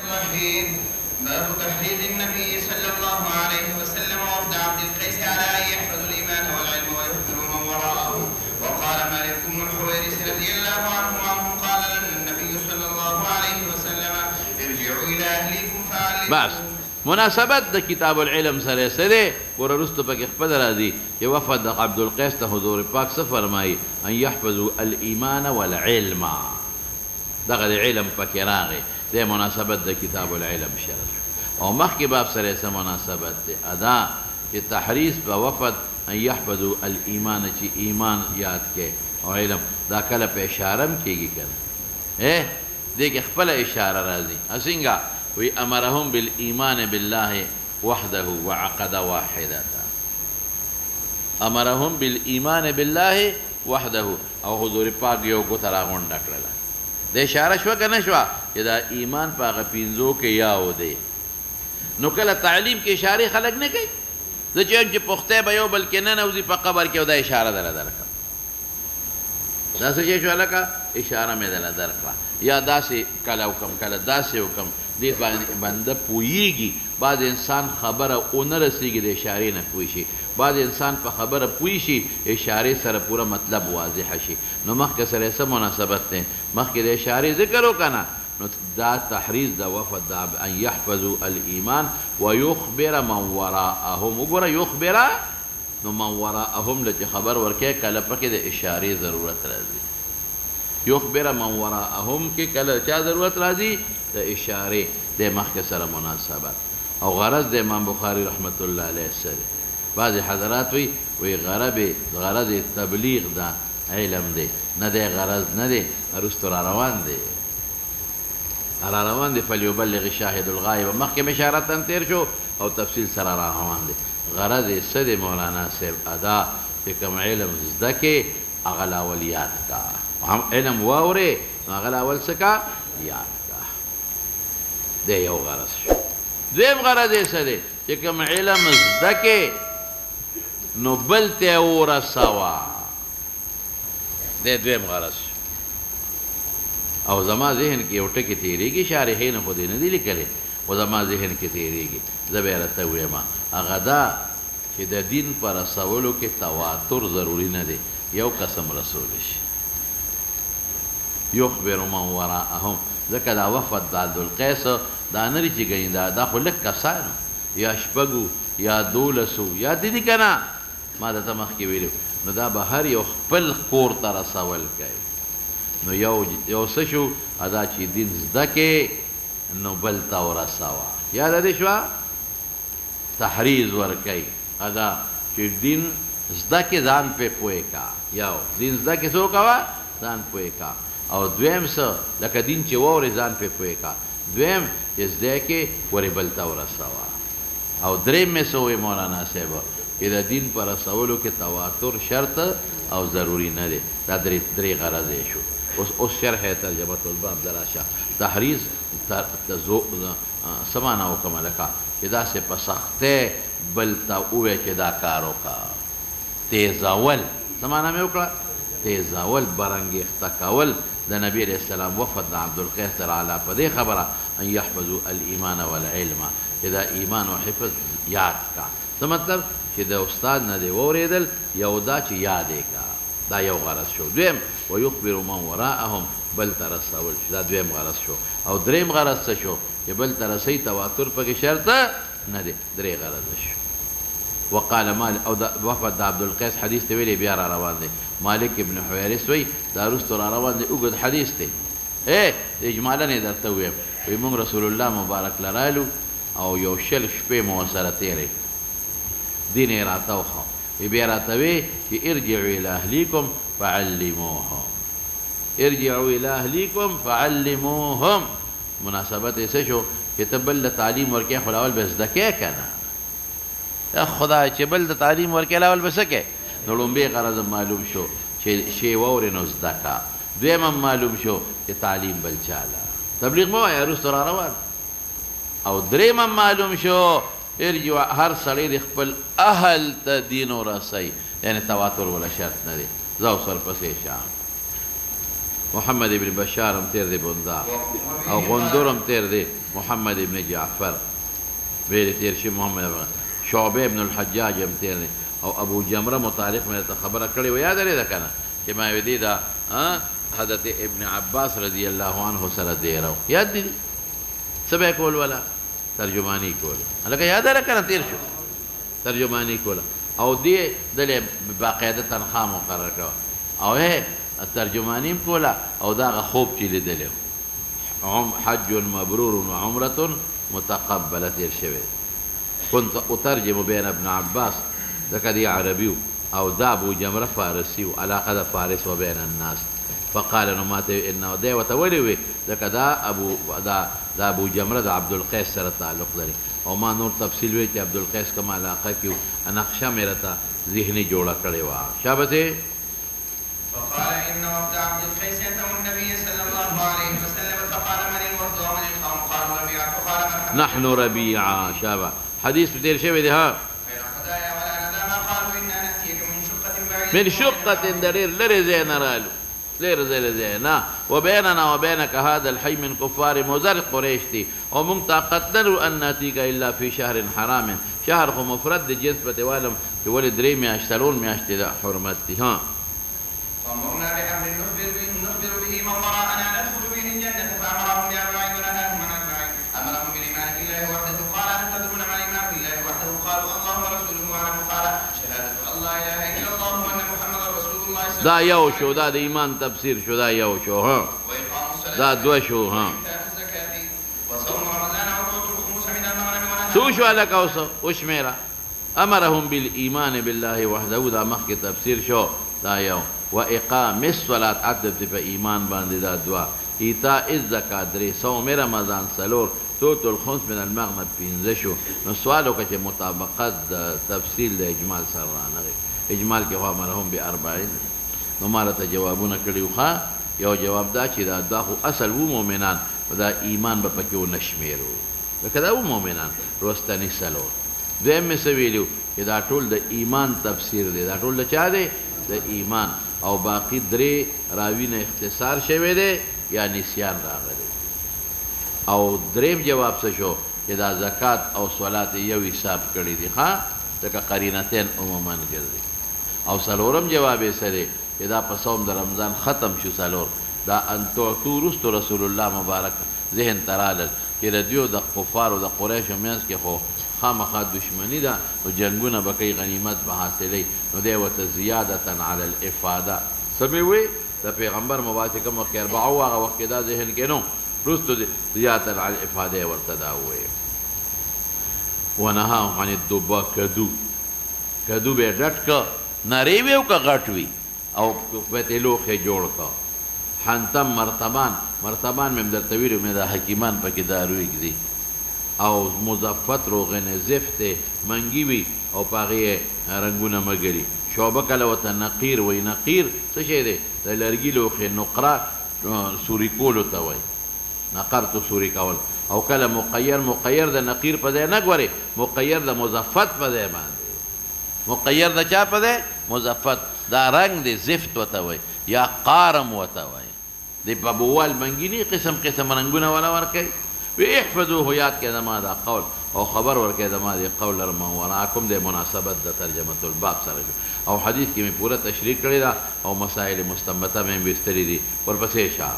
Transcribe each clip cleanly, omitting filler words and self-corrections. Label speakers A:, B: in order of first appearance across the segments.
A: الرحيم. باب تحريض النبي صلى الله عليه وسلم وفد عبد القيس على ان يحفظوا الايمان والعلم ويخبروا من وراءهم. وقال مالك بن الحويرث رضي الله عنه قال لنا النبي صلى الله عليه وسلم ارجعوا الى اهليكم فعلموا.
B: بس مناسبت د کتاب العلم سره سره ورستو پکې خپل راځي چې وفد عبد القیس ته حضور پاک څه فرمایي ان يحفظوا الايمان والعلم دغه علم پکې راغی د مناسبت د کتاب العلم شرط او مخکې باب سره سره مناسبت دی ادا چې تحریض په وفد ان يحفظوا الايمان چې ایمان یاد کې او علم دا کله په اشاره کېږي کنه دې کې خپل اشاره راځي اسینګه وی امرهم بالایمان بالله وحده وعقد واحده امرهم بالایمان بالله وحده او حضور پاک یو کو ترا غونډه کړل د اشاره شو کنه شو چې دا ایمان په غپینځو کې یاو دی نو کله تعلیم کې اشاره خلق نه کوي د چې پخته به یو بلکې نه نوځي په قبر کې دا اشاره درکړه دا څه شو لکه اشاره مې درکړه یا داسې کله حکم کله داسې حکم دې بنده پوهیږي بعد انسان خبره اونه رسیږي د اشارې نه پوه شي بعد انسان په خبره پوه شي اشارې سره پوره مطلب واضح شي نو مخکې سره څه مناسبت دی مخکې د اشارې ذکر وکنه نو دا تحریض د وفد ان يحفظوا الايمان ويخبر من وراءهم وګوره يخبر نو من وراءهم لکه خبر ورکې کله پکې د اشارې ضرورت راځي يخبر من وراءهم کې کله چا ضرورت راځي د اشاره د مخکې سره مناسبت او غرض د امام بخاری رحمت الله علیه سره بعض حضرات وی غرض تبلیغ دا علم دی نه دی غرض نه دی ارستو روان دی فلیبلغ شاهد الغایب مخکې اشارتن تیر شو او تفصیل سره روان دی غرض څه دی مولانا صاحب ادا چې کوم علم زده کې هغه اول یاد کا علم واورې هغه اول څه کا یاد دی یو غرض شو دویم غرض یې څه دی چې کوم علم زده کې نو بل ته ورسوه دی دویم غرض شو او زما ذهن کې یو ټکي تېرېږي شارحین خو دې نه دي لیکلی خو زما ذهن کې تېرېږي زه به یې راته ویم هغه دا چې د دین په رسولو کې تواتر ضروري نه دی یو قسم رسول شي یخبر من وراءهم ځکه دا وفد د عبدالقیس دا نه دي چې ګنې دا خو لږ کسانو یا شپږو یا دولسو یا دي که نه ما درته مخکې ویلي نو دا به هر یو خپل کور ته رسول کوي نو یو څه شو ادا چې دین زده کې نو بل ته ورسوه یاده دې شوه تحریض ورکوي ادا چې دین زده کې ځان پې پوه کا یو دین زده کې څه وکوه ځان پوه کا او دویم څه لکه دین چې واورې ځان پې پوه کا دویم چې زده کې ورې بل ته ورسوه او دریم مې څه ووایي مولانا صاحب چې د دین په رسولو کې تواتر شرط او ضروري نه دی دا درې غرض یې شو اوس شرح ترجمه الباب دراشه تحریض څه معنا وکړم لکه چې داسې په سختۍ بل ته ووایې چې دا کار وکړه تیزول څه معنا مې وکړه تیزول برانګېخته کول د نبی علیه السلام وفد د عبدالقیس تعالی په دې خبره ان يحفظوا الايمان والعلم چې دا ایمان او حفظ یاد کا څه مطلب چې د استاد نه دی واورېدل یو دا چې یاد یې کا دا یو غرض شو دویم ويخبر من وراءهم بل ته رسول دا دویم غرض شو او دریم غرض څه شو چې بل ته رسوي تواتر پکې شرط نه دی درې غرض شو وقال مالک او وفد د عبدالقیس حدیث ته ویلې بیا را روان دی مالک ابن حویرث وی دا وروسته را روان دی اوږد حدیث دی اجمالا یې درته وویم وی موږ رسول الله مبارک لرالو او یو شل شپې مو ورسره تېرې دین یې راته وښو بیا راته وی چې ارجعوا الى اهلیکم فعلموهم ارجعوا الى اهلیکم فعلموهم مناسبت یې څه شو چې ته بل له تعلیم ورکې خو اول به زده کې که نه خدای چې بل د تعلیم ورکې اول به څه کې نو لومبی غرض معلوم شو چې شی واورې نو زده کا دویم هم معلوم شو چې تعلیم بل چاله تبلیغ مه وایه وروسته را روان او دریم هم معلوم شو ارجع هر سړی د خپل اهل ته دین ورسوي یعنې تواتر ولا شرط نه دی زه اوس ورپسې شم محمد ابن بشار هم تیر دی بندا او غندور هم تیر دی محمد ابن جعفر بیر تیر شي محمد شعبه ابن الحجاج هم تیر دی او ابو جمره متعلق مې ته خبره کړې و یاد لري ده کنه چې ما وې دي دا حضرت ابن عباس رضی الله عنه سره دی راو یاد دي سبا کول ولا ترجمانی کول لکه یاد را کنه تیر شو ترجمانی کول او دې دلې باقاعده تنخواه مقرر کړ او ترجمانیم کوله او دا خوب چې لیدلی حج مبرور وعمرة متقبله تیر شوی كنت اترجم بين ابن عباس ځکه دی عربي او دا ابو جمره فارسي علاقه د فارس وبين الناس فقال نو ماته انه دی ورته ولې وي ځکه دا ابو جمره د عبد القیس سره تعلق لري او ما نور تفصیل وی چې عبد القیس کوم علاقه کې نقشه مې راته ذهني جوړه کړې وه شابه
A: فقال إن وفد عبد القيس أتوا النبي صلى الله عليه وسلم فقال من الوفد ومن القوم قالوا ربيعة قال
B: نحن ربيعة شابه حديث بتير شوي ده ها
A: غير خدايا ولا ندامة قالوا إنا نأتيك من شقة بعيدة
B: من شقة درير لرزين رالو لرزينا وبيننا وبينك هذا الحي من كفار مزر قريش تي ومن قدروا أن نأتيك إلا في شهر حرام شهر خو مفرد جنس بتوالم يولد دري مياشتلون مياشتل حرمتي ها
A: وأمرنا بأمر نخبر به من وراءنا ندخل به الجنة فأمرهم بأربع ونهاهم عن أربع أمرهم بالإيمان بالله وحده قال أن تدرون ما الإيمان بالله وحده قالوا الله ورسوله أعلم قال شهادة أن لا إله إلا الله وأن محمدا رسول الله صلى الله عليه وسلم
B: دا یو شو دا د ایمان تفسیر شو دا یو شو ها
A: وإقام الصلاة
B: دا دو شو ها
A: وإيتاء الزكاة وصوم رمضان وتؤتوا الخمس من المغنم ونهاهم
B: سو شو لك اوسو وشميرا امرهم بالإيمان بالله وحده دا مخ کی تفسیر شو دا یو وإقام الصلاة عدد په ایمان باندې دا دعا ایتاء الزکات درې صوم رمضان سلور توت الخمس من المغنم پنځه شو نو سوال وکړه چې مطابقت د تفصیل د اجمال سره رانغی اجمال کې خو امرهم بأربعین نو ما راته جوابونه کړي ښه یو جواب دا چې دا خو اصل و مؤمنان دا ایمان به پکې ونه شمېرو لکه دا و مؤمنان رستني سلور دویم مې څه ویلي چې دا ټول د ایمان تفسیر دی دا ټول د چا دی د ایمان او باقی درې راوی نه اختصار شوی دی یا نسیان راغلی او دریم جواب څه شو چې دا زکات او صلات یو حساب کړي دي ښه ځکه قرینتین عموما ګرځي او څلورم جواب یې څه دی چې دا په صوم د رمضان ختم شو څلور دا ان تعطو رستو رسول الله مبارک ذهن ترالل چې د دیو د کفارو د قریشو منځ کې خو خامخا دشمنی ده او جنگونه به کوي غنیمت به حاصلی نو دی ورته زیادتا علی الافاده څه مې وی د پیغمبر مبارک کوم وخت اربعو هغه وخت دا ذهن کې نو رستو زیادتا علی الافاده ورته دا وی ونهاهم عن الدبا کدو به ډټ کا نری وی او کا غټ وی او په تلوخه جوړ کا حنتم مرتبان مې درته ویلو مې دا حکیمان پکې داروي دي او مضافت روغن زفت منگی وی او پاغی رنگونه مگری شعبه کله وته نقیر وی نقیر څه شی دی د لرګي لوخه نقره سوري کولو ته وای نقر تو سوري کول او کله مقیر د نقیر په ځای نه ګوري مقیر د مضافت په ځای باندې مقیر د چا په ځای مضافت دا رنگ دی زفت وته وای یا قارم وته وای د بابوال منګینی قسم رنگونه ولا ورکي ويحفظوه یاد کې زما دا قول او خبر ورکې زما دی قول لرما وراکم د مناسبت د ترجمه الباب سره او حدیث کې مې پوره تشریح کړی دا او مسائل مستنبطه مې بستری دي ورپسې شاه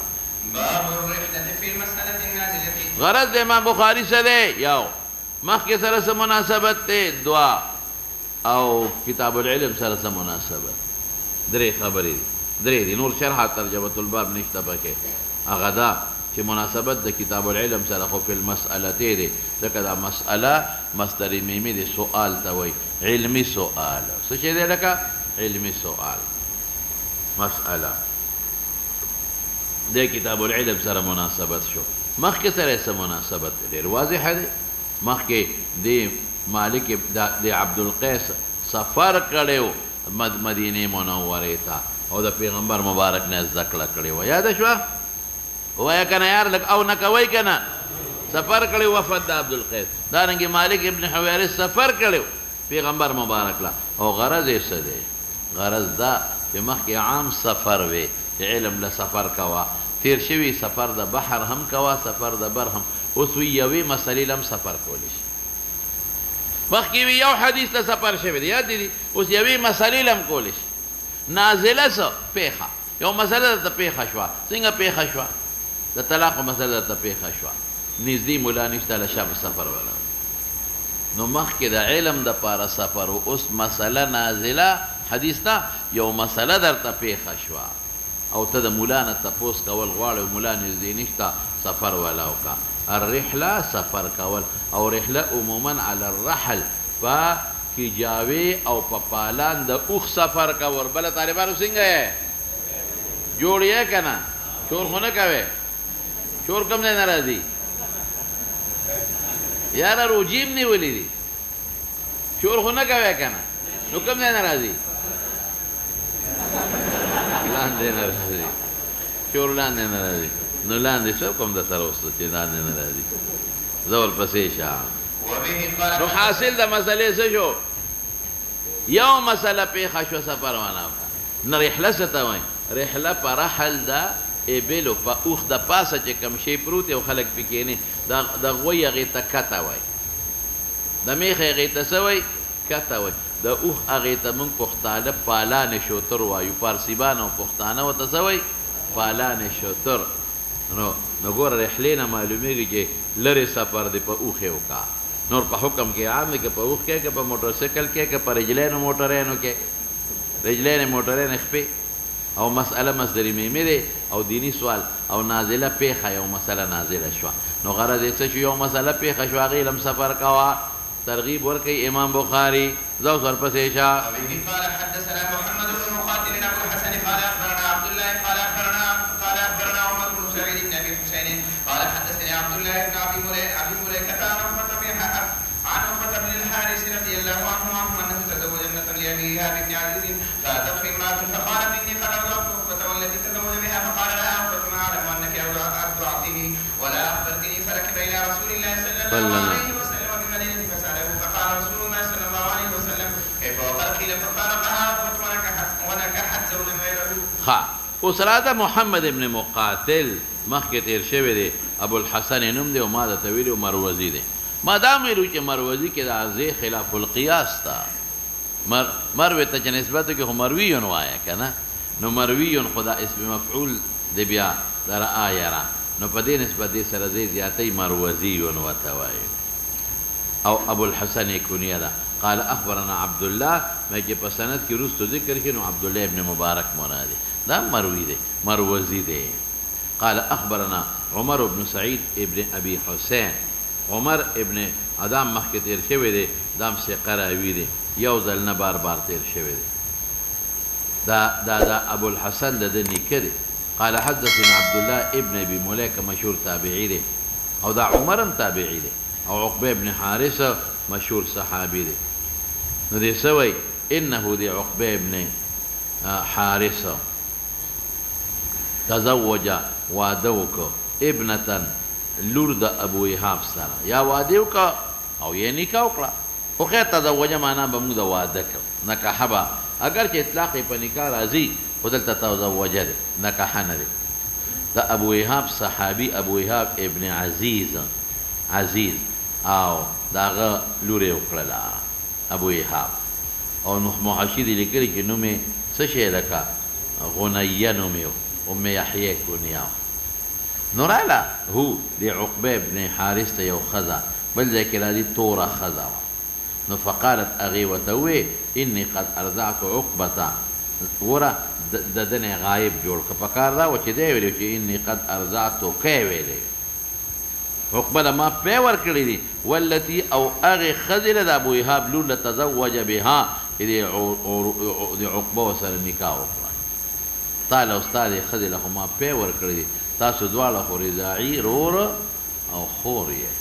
A: باب الرحلة في المسألة النازلة
B: غرض د امام بخاری سره یو مخکې سره څه مناسبت ته دعا او کتاب العلم سره څه مناسبت درې خبرې درې دي نور شرح ترجمه الباب نشته پکې هغه دا چې مناسبت د کتاب العلم سره خو په المسأله دی ځکه دا مسأله مصدر میمی دی سوال ته وایي علمي سوال څه شی دی لکه علمي سوال مسأله د کتاب العلم سره مناسبت شو مخکې سره څه مناسبت ډېر واضح دی مخکې د مالک د عبدالقیس سفر کړی مدینه منورې ته او د پیغمبر مبارک نه زده کړه کړې وه یاده شوه ویا کنه یار لک او نکوي کنه سفر کړي وفد د عبدالقیس دارنګه مالک ابن حویرث سفر کړي پیغمبر مبارک لا او غرض یې څه دی غرض دا چې مخکې عام سفر وي چې علم له سفر کوه تیر شوي سفر د بحر هم کوه سفر د بر هم اوس وی یوې مسلې لم سفر کولی شي مخکې وي یو حدیث له سفر شوی دی یاد دي اوس یوې مسلې لم کولی شي نازله څه پیښه یو مسله درته پیښه شوه څنګه پیښه شوه د طلاق مسله درته پیښه شوه نږدې ملا نشته له شا په سفر ولاړ نو مخکې د علم د پاره سفر و اوس مسله نازله حدیث ته یو مسله درته پیښه شوه او ته د مولا نه تپوس کول غواړې او مولا نږدې نشته سفر ولا وکړه الرحله سفر کول او رحله عموما علی الرحل په کجاوې او په پالان د اوښ سفر کول بله طالبانو څنګه یې جوړ یې که نه شور خو نه کوې شور کوم ځای نه راځي یاره روجیم نیولي دي شور خو نه کوې که نه نو کوم ځای نه راځي لاندې نه راځي شور لاندې نه راځي نو لاندې څه کوم د سره وسته چې لاندې نه راځي زه ورپسې شه نو حاصل د مسلې څه شو یو مسله پیښه شوه سفر ونه وکړه نه رحله څه ته وایي رحله په رحل د ایبلو په اوښ د پاسه چې کوم شی پروت او خلک پې کښېني د غوی هغې ته کته وایي د میخې هغې ته څه وایي کته وایي د اوښ هغې ته موږ پښتانه پالانې شوتر وایو پارسیبان او پښتانه ورته څه وایي پالانې شوتر نو ګوره رحلې نه معلومېږي چې لرې سفر دی په اوښې وکړه نور په حکم کې عام دی که په اوښ کې که په موټرسایکل کې که په رجلینو موټرینو کې رجلین موټرین خپې او مسئله مصدر میمه دی او دینی سوال او نازله پیښه یو مسئله نازله شوه نو غرض یې څه شو یو مسئله پیښه شوه هغې لم سفر کوه ترغیب ورکوي امام بخاري زه اوس ورپسې شه
A: قال حدثنا محمد بن مقاتل ابو الحسن قال اخبرنا عبد الله قال اخبرنا عمر بن سعيد بن ابي حسين قال حدثني عبد الله بن ابي مليكه عن عقبه بن الحارث رضي الله عنه انه تزوج ابنه لابي ايهاب بن عزيز فاتت في امراه فقالت اني قد ارضعت عقبه والتي تزوج بها فقال لها عقبه ما اعلم انك ارضعتني ولا اخبرتني فركب الى رسول الله صلى الله عليه وسلم بالمدينه فساله فقال رسول الله صلى الله عليه وسلم كيف وقد قيل فقال لها عقبه ونكحت زوجا غيره.
B: اوس راته محمد ابن مقاتل مخکې تیر شوی دی ابوالحسن نوم دی او ما درته ویلي مروزي دی ما دا ویلو چې مروزي کې د عرضې خلاف القیاس ته مروې ته چې نسبت وکړي خو مرویون وایه که نه نو مرویون خو دا اسم مفعول دی بیا د رآ یره نو په دې نسبت دې سره دی زیاتی مروزیون ورته وایي او ابوالحسن یې کنیه ده قال اخبرنا عبدالله مې چې په سند کې وروستو ذکر کړي نو عبدالله ابن مبارک مرادي دا مروي دی مروزي دی قال اخبرنا عمر بن سعيد ابن ابي حسين عمر ابن ادم مخکې تیر شوی دی دام ثقه راوي دی یو ځل نه بار بار تیر شوی دی دا ابوالحسن د ده نیکه دی قال حدثنا عبدالله ابن ابي مليكه مشهور تابعي دی او دا عمر هم تابعي دی او عقبه ابن حارثه مشهور صحابي دی نو دی څه وایي انه دی عقبه ابن حارثه تزوج واده وکړه ابنه لور د ابو ایهاب سره یا واده وکړه او یې نکاح وکړه خو خیر تزوجه معنا به موږ د واده کړو نکاح به اگر چې اطلاق یې په نکاح راځي خو دلته تزوجه دی نکاح نه دی د ابو ایهاب صحابي ابو ایهاب ابن عزیز او د هغه لور یې وکړله ابو ایهاب او محشي دي لیکلي چې نوم یې څه شی لکه غنیه نوم یې ام یحیی کنیه نو راله هو د عقبه ابن حارث ته یو ښځه بل ځای کې راځي توره ښځه وه نو فقالت هغې ورته ووې اني قد ارضعت عقبته ګوره د ده نه غایب جوړ که په کار دا و چې دی ویلي چې اني قد ارضعتو کی ویلی عقبه له ما پی ورکړی دي والتي او هغې ښځې له د ابو ایهاب لور له تزوج بها چې د عقبه ورسره نکاح وکړه تا له ستا دې ښځې له خو ما پی ورکړی دي تاسو دواړه خو رضاعي رور او خور یې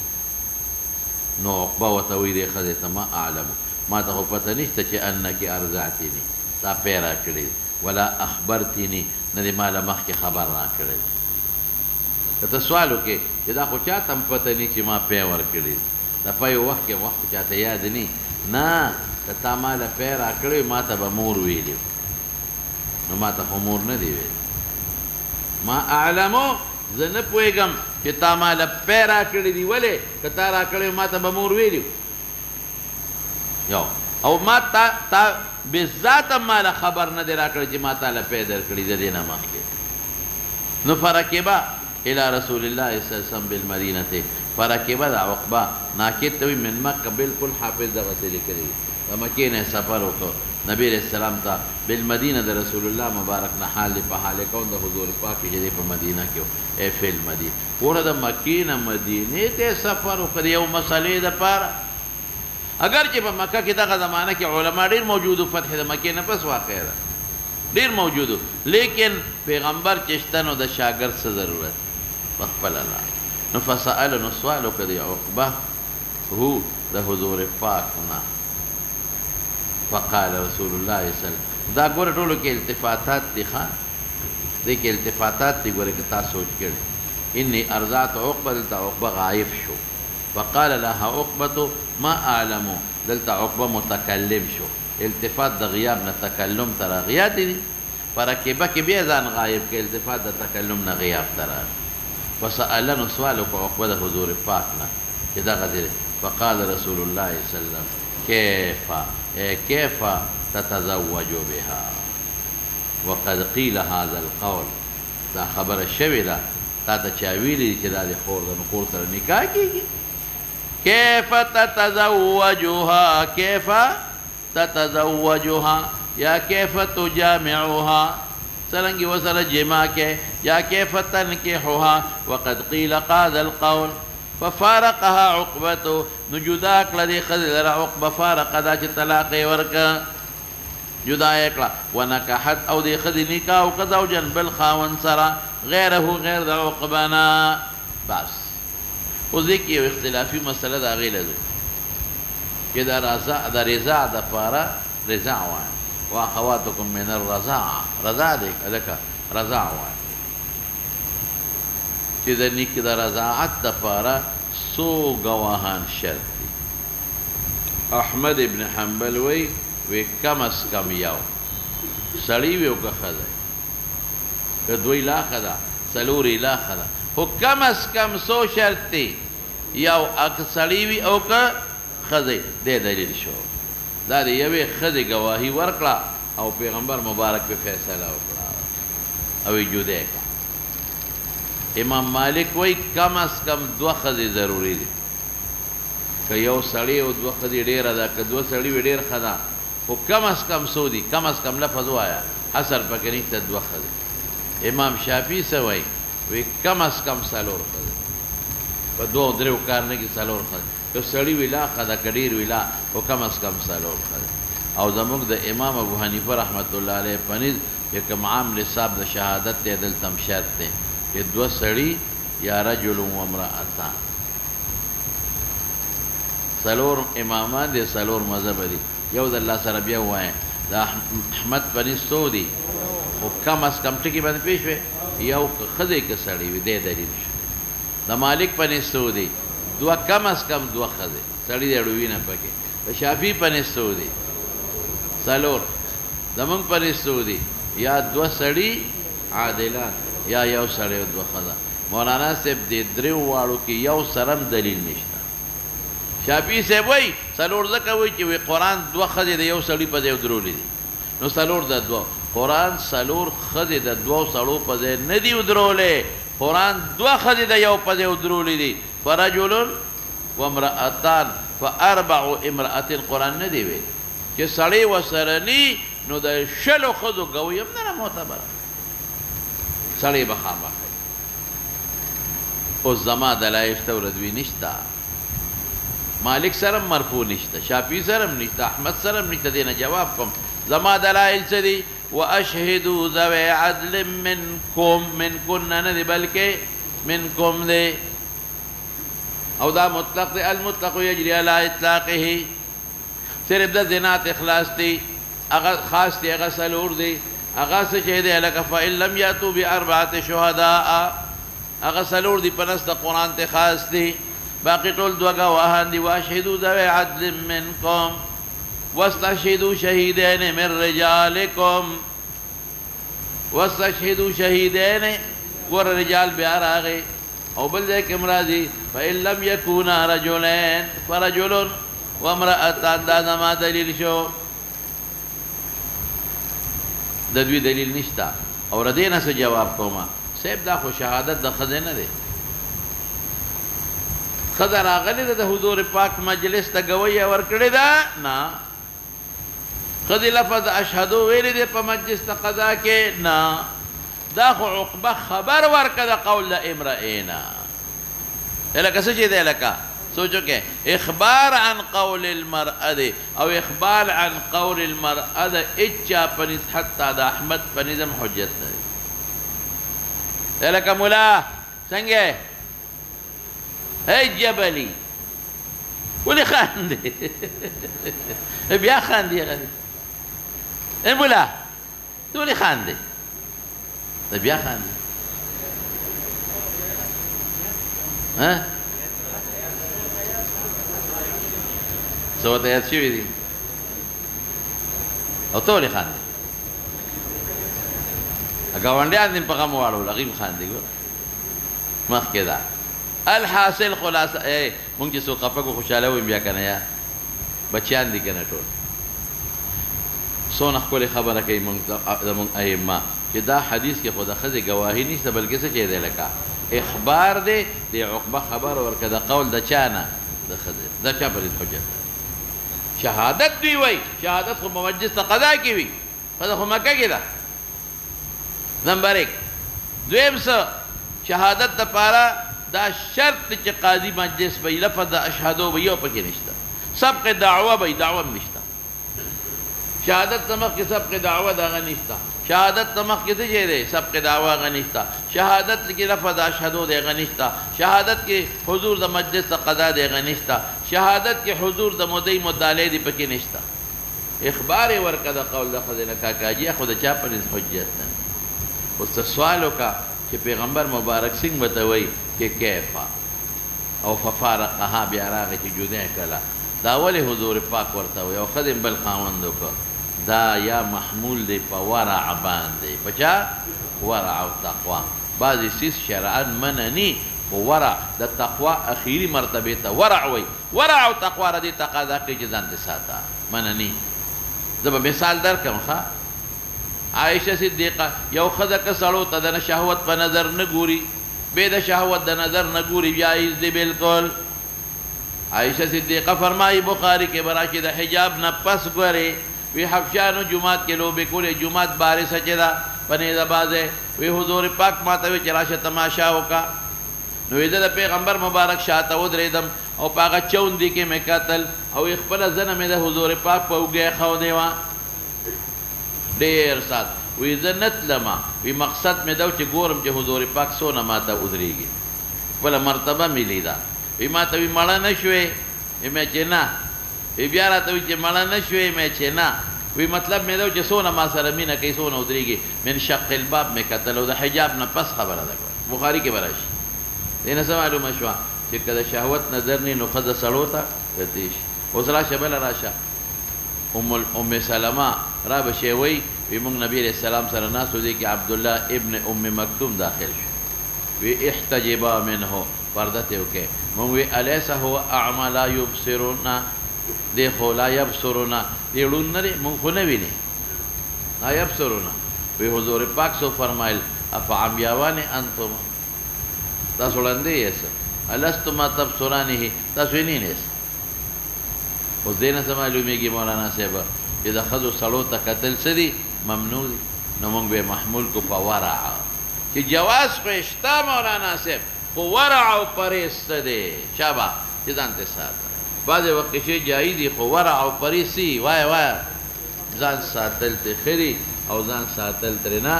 B: نو عقبه ورته وایي دې ښځې ته ما اعلمو ما ته خو پته نشته چې انکې ارضعتني تا پی راکړی ولا اخبرتني نه دې ما له مخکې خبر راکړی که ته سوال وکړې چې دا خو چاته هم پته نی چې ما پی ورکړی دا په یو وخت کې وخت چاته یاد نی نه که تا ما له پی راکړی ما ته به مور ویلي نو ما ته خو مور نه دی ویلی ما اعلمو زه نه پوهېږم چې تا ما له پی را کړي دي ولې که تا را کړی ما ته به مور ویلي یو او ما تا بذاته ما له خبر نه دی را کړی چې ما تا له پی در کړي د دې نه مخکې نو فرکبه الى رسول الله صلی الله علیه وسلم بالمدینه فرکبه د عقبه ناکد ته وي من مکه بالکل حافظ دغسې لیکلی د مکې نه سفر وکړ نبی علیہ السلام ته بالمدینه د رسول الله مبارک نه حال په حال کون د حضور پاک چې دی په مدینه کې ای فی المدینه پوره د مکې نه مدینې ته سفر وکړ یو مسلې دپاره اگر چې په مکه کې دغه زمانه کې علما ډېر موجودو فتح د مکې نه پس واقع ده ډېر موجودو لیکن پیغمبر چې شته نو د شاګرد څه ضرورت په خپله لار نو فسأله نو سوال وکړ د عقبه هو د حضور پاک نه فقال رسول الله صلی الله علیه وسلم دا ګوره ټولو کې التفاتات دي ښه دې کې التفاتات دي ګوره که تا سوچ کړي انی ارضعت عقبه دلته عقبه غایب شو فقال لها عقبه ما اعلمو دلته عقبه متکلم شو التفات د غیاب نه تکلم ته راغیا دي فرکبه کې بیا ځان غایب کې التفات د تکلم نه غیاب ته راغی فسأله نو سوال وکړو عقبه د حضور پاک نه چې دغه دی فقال رسول الله صلی الله علیه وسلم كيف تتزوج بها وقد قيل هذا القول دا خبر الشوي دا تا ته چا ویلي چې دا د خور د نقور سره نکاح کېږي كيف تتزوجها كيف تتزوجها یا كيف تجامعها سرنگی وسره جماع کې یا كيف تنكحها وقد قيل هذا القول ففارقها عقبته نجدا کړه دې ښځې لره عقبه فارقه دا چې طلاق یې ورکړه جدا یې کړه ونکحت او دې ښځې نکاح وکړه زوجن بل خاوند سره غیره غیر د عقبه نه بس اوس دې کې یو اختلافي مسله د هغې لري چې د رضاع دپاره رضاع وایي واخواتکم من الرضاعه رضاع دی لکه رضاع وایي چې د رضاعت دپاره څو ګواهان شرط دي احمد ابن حنبل وی کم از کم یو سړی وي او که ښځه که دوی لاښه ده څلورې لاښه ده خو کم از کم څو شرط دی یو که سړی وي او که ښځه دی دلیل شو دا د یوې ښځې ګواهي ورکړه او پیغمبر مبارک پې فیصله وکړه او یې جدا کړه امام مالک وای کم از کم دوه ښځې ضروري دي که یو سړی او دوه ښځې ډېره ده که دوه سړي وي ډېر ښه ده خو کم از کم څو دي کم از کم لفظ ووایه حصر پکې نشته دوه ښځې امام شافعي څه وایي وایي کم از کم څلور ښځې په دوه دریو کار نه کې څلور ښځې که سړي وي لا ښه ده که ډېر وي لا خو کم از کم څلور ښځې او زموږ د امام ابو حنیفه رحمت الله علیه په نظر چې کوم عام نصاب د شهادت دی دلته هم شرط دی چې دوه سړي یا رجل و امرأتان څلور امامان دي څلور مذهب دي یو د الله سره بیا ووایه د احمد په نس څو دي خو کم از کم ټکي باندې پېښ وی یو که ښځې که سړی وي دی دلیل شو د مالک په نس څو دي دوه کم از کم دوه ښځې سړي دی اړوي نه پکې د شافعي په نس څو دي څلور زمونږ په نس څو دي یا دوه سړي عادلان یا یو سړی او دوه ښځه مولانا صاحب دې دریو واړو کې یو سره هم دلیل نشته شافعي صاحب وایي څلور ځکه وایي چې وایي قرآن دوه ښځې د یو سړي په ځای درولي دي نو څلور د دوه قرآن څلور ښځې د دوو سړو په ځای نه دي ودرولی قرآن دوه ښځې د یو په ځای ودرولي دي فرجل و امرأتان فاربع امرأتین قرآن نه دی ویلی چې سړی ورسره ني نو د شلو ښځو ګوی هم نه معتبره سړی به خامخا اوس زما دلایل شته ورځوي نشته مالک سره هم مرفوع نشته شافعي سره هم نشته احمد سره هم نشته دې نه جواب کوم زما دلایل څه دي واشهدوا ذوي عدل منکم منکن نه دی بلکې منکم دی او دا مطلق دی المطلق یجری علی اطلاقه صرف د زنات اخلاص دی هغه خاص دی هغه څلور دی هغه څه چې دی لکه فإن لم یأتوا بأربعة شهداء هغه څلور دی په نص د قرآن ته خاص دی باقي ټول دوه ګواهان دي واشهدوا ذوي عدل منکم واستشهدوا شهیدین من رجالکم واستشهدوا شهیدین ګوره رجال بیا راغی او بل ځای کې راځي فإن لم يكونا رجلين فرجل وامرأتان دا زما دلیل شو د دوی دلیل نشته او ردې نه څه جواب کومه صاحب دا خو شهادت د ښځې نه دی ښځه راغلې ده د حضور پاک مجلس ته ګویه ورکړې ده نه ښځې لفظ اشهدو ویلی دی په مجلس د قضا کې نه دا خو عقبه خبر ورکړه د قول د امرئې نه لکه څه چې دی لکه سوچو کې اخبار عن قول المرأة دی او اخبار عن قول المرأة دا اچا پنیز حتی دا احمد پنیزم حجت دی لکه مولا څنګه ای جبلی ولی خاندی بیا خاندی غلی ای مولا تو ولی خاندی بیا خاندی ها سو ته یاد شوي دي او ته ولې خاندې ګاونډیان دې په غم واړول هغوی هم خاندي ګوره مخکې ده الحاصل خلاصه مونږ چې څوک خفه کړو خوشحاله ویم بیا که نه یا بچیان دي که نه ټول څونه ښکلې خبره کوي زمونږ ائمه چې دا حدیث کې خو د ښځې ګواهي نشته بلکې څه چې دی لکه اخبار دی د عقبه خبر ورکړه د قول د چا نه د ښځې دا چا پرې حجت ده شهادت دوی وای شهادت خو مجلس ته قضا کې وي ښځه خو مکه کې ده نمبر 1 دویم څه شهادت دپاره دا شرط دی چې قاضي مجلس به لفظ د اشهدو به یو پکې نشته سبق دعوه به دعوه هم نشته شهادت ته مخکې سبق دعوه د هغه نشته شهادت ته مخکې څه شی دی سبق دعوه هغه نشته شهادت کې لفظ اشهدو دی هغه نشته شهادت کې حضور د مجلس ته قضا دی هغه نشته شهادت کې حضور د مدعي مدعی دی پکې نشته اخبار یې ورکړه د قول د ښځې نه کاکاجي خو د چا پر حجت نه اوس ته سوال وکړه چې پیغمبر مبارک څنګه به ته وایي چې کیفه او ففارقها بیا راغی چې جدا یې کړله دا ولې حضور پاک ورته وایي او ښځې بل خاوند وکړه دا یا محمول دی په ورع باندې په چا ورع او تقوا بعضې څیز شرعا منع ني خو ورع د تقوا اخیري مرتبې ته ورع وایي ورع او تقوا را دې تقاضا کوي چې ځان دې ساته منع ني زه به مثال درکړم ښه عائشه صدیقه یو ښځه که سړو ته د شهوت په نظر نه ګوري بې د شهوت د نظر نه ګوري جایز دی بالکل عائشه صدیقه فرمایي بخاري کې به راشي د حجاب نه پس ګورې وی حبشانو جماعت کې لوبې کولې جماعت بارسه چې ده په نیزه بازۍ وی حضور پاک ما ته وی چې راشه تماشا وکړه نو وی زه د پیغمبر مبارک شاته ودرېدم او په هغه چوندې کې مې کتل او خپله زنه مې د حضور پاک په اوږه یې ښودې وه ډېر سات وی زه نه تلمه وی مقصد مې ده چې ګورم چې حضور پاک څونه ما ته ودرېږي خپله مرتبه مې لیده وی ما ته وی مړه نه شوې وی مې چې نه وی بیا راته وی چې مړه نه شوې مې چې نه وی مطلب مې ده چې څونه ما سره مینه کوي څونه ودرېږي من شق الباب مې کتل او د حجاب نه پس خبره ده بخاري کې به راشي دې نه څه معلومه شوه چې که د شهوت نظر نه نو ښځه سړو ته رتی شي اوس راشه بله راشه ام سلمه را به شی وی وی موږ نبي علیه السلام سره ناست و دی کې عبدالله ابن ام مکتوم داخل شو وی احتجبا منه پرده ته وکړې موږ وی الیس هو اعمی لا یبصرنا دی خو لا یبصرنا دی ړوند نه دی موږ خو نه ویني لا یبصرنا وی حضور پاک سو فرمایل افعمیاوان انتم تاسو ړاندې یاست الستما تبصرانه تاسو یې نه یاست اوس دې نه څه معلومېږي مولانا صاحب چې د ښځو سړو ته کتل څه دي ممنوع دي نو موږ به محمول کو په ورع چې جواز خو شته مولانا صاحب خو ورع او پرهیز څه دی شابه چې ځان ته ساته بعضې وخت کې شی جایز دي خو ورع او پرهیز څه وایه وایه ځان ساتل ته ښه دي او ځان ساتل ترېنه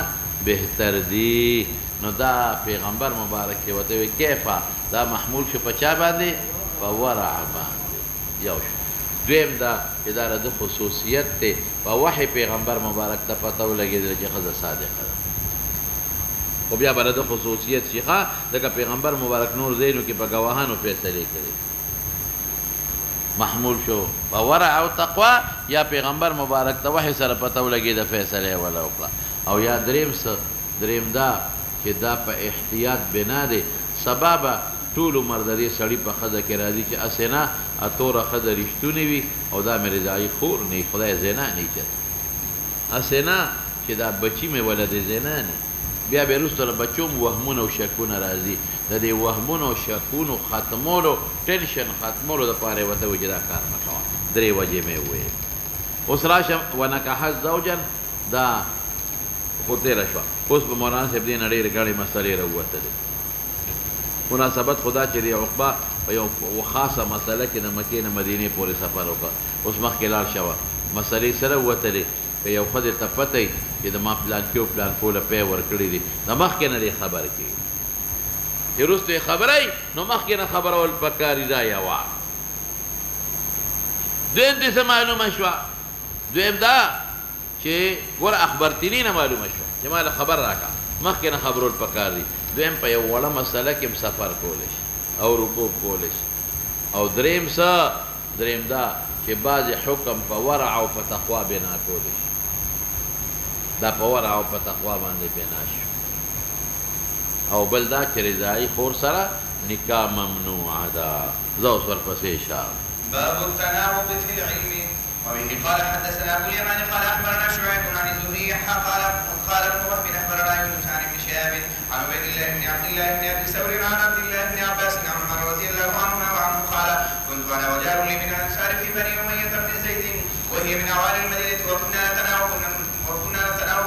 B: بهتر دي نو دا پیغمبر مبارک کې ورته وایي کیفه دا محمول شو په چا باندې په ورع باندې یو شو دویم دا چې دا د خصوصیت دی په وحی پیغمبر مبارک ته پته ولګېدله چې ښځه صادقه ده خو بیا به د خصوصیت شي ښه ځکه پیغمبر مبارک نور ځایونو کې په ګواهانو فیصلې کړي محمول شو په ورع او تقوا یا پیغمبر مبارک ته وحی سره پته ولګېده فیصله یې وله وکړه او یا دریم څه دریم دا چې دا په احتیاط بنا دی. سبا به ټول عمر د دې سړي په ښځه کې راځي چې هسې نه توره ښځه رښتونې وي او دا مې رضایي خور نه وي، خدای زنا نه ایجاد، هسې نه چې دا بچي مې ولد زنا نه. بیا بیا وروسته له بچو م وهمونه او شکونه راځي. د دې وهمونو او شکونو ختمولو، ټنشن ختمولو دپاره یې ورته وایي چې دا کار مه کوه. 3 وجې مې وویل. اوس راشم ونکحت زوجا، دا خو تېره شوه. اوس په مولانا صاحب دې نه ډېرې ګڼې مسلې راووتلې. مناسبت خدا چې د عقبه په یو خاصه مسله کې د مکې نه مدینې پورې سفر وکړه. اوس مخکې لاړ شوه، مسلې سره ووتلې. که یو ښځې ته پته وي چې د ما پلانکي او پلانکو له پی ورکړي دي، د مخکې نه دې خبر کړي. چې وروسته یې خبروي نو مخکې نه خبرول پکار دي. دا یوه. دویم دې څه معلومه شوه؟ دویم دا چې ګوره اخبرتني نه معلومه شوه چې ما له خبر راکړه، مخکې نه خبرول پکار دي. دویم په یو وړه مسله کې هم سفر کولی شي او رکوب کولی شي. او دریم څه؟ دریم دا چې بعضې حکم په ورع او په تقوا بنا کولی شي. دا په ورع او په تقوا باندې بنا شو. او بل دا چې رضایي خور سره نکاح ممنوعه ده. زه اوس ورپسې شم.
A: باب التناوب في العلم. وبه قال حدثنا ابو اليمان قال اخبرنا شعيب عن الزهري قال ابن وهب اخبرنا يونس عن ابن شهاب عن عبيد الله بن عبد الله بن ابي ثور عن عبد الله بن عباس عن عمر رضي الله عنهما وعنه قال كنت انا وجار لي من الانصار في بني اميه بن زيد وهي من اوائل المدينه وكنا نتناوب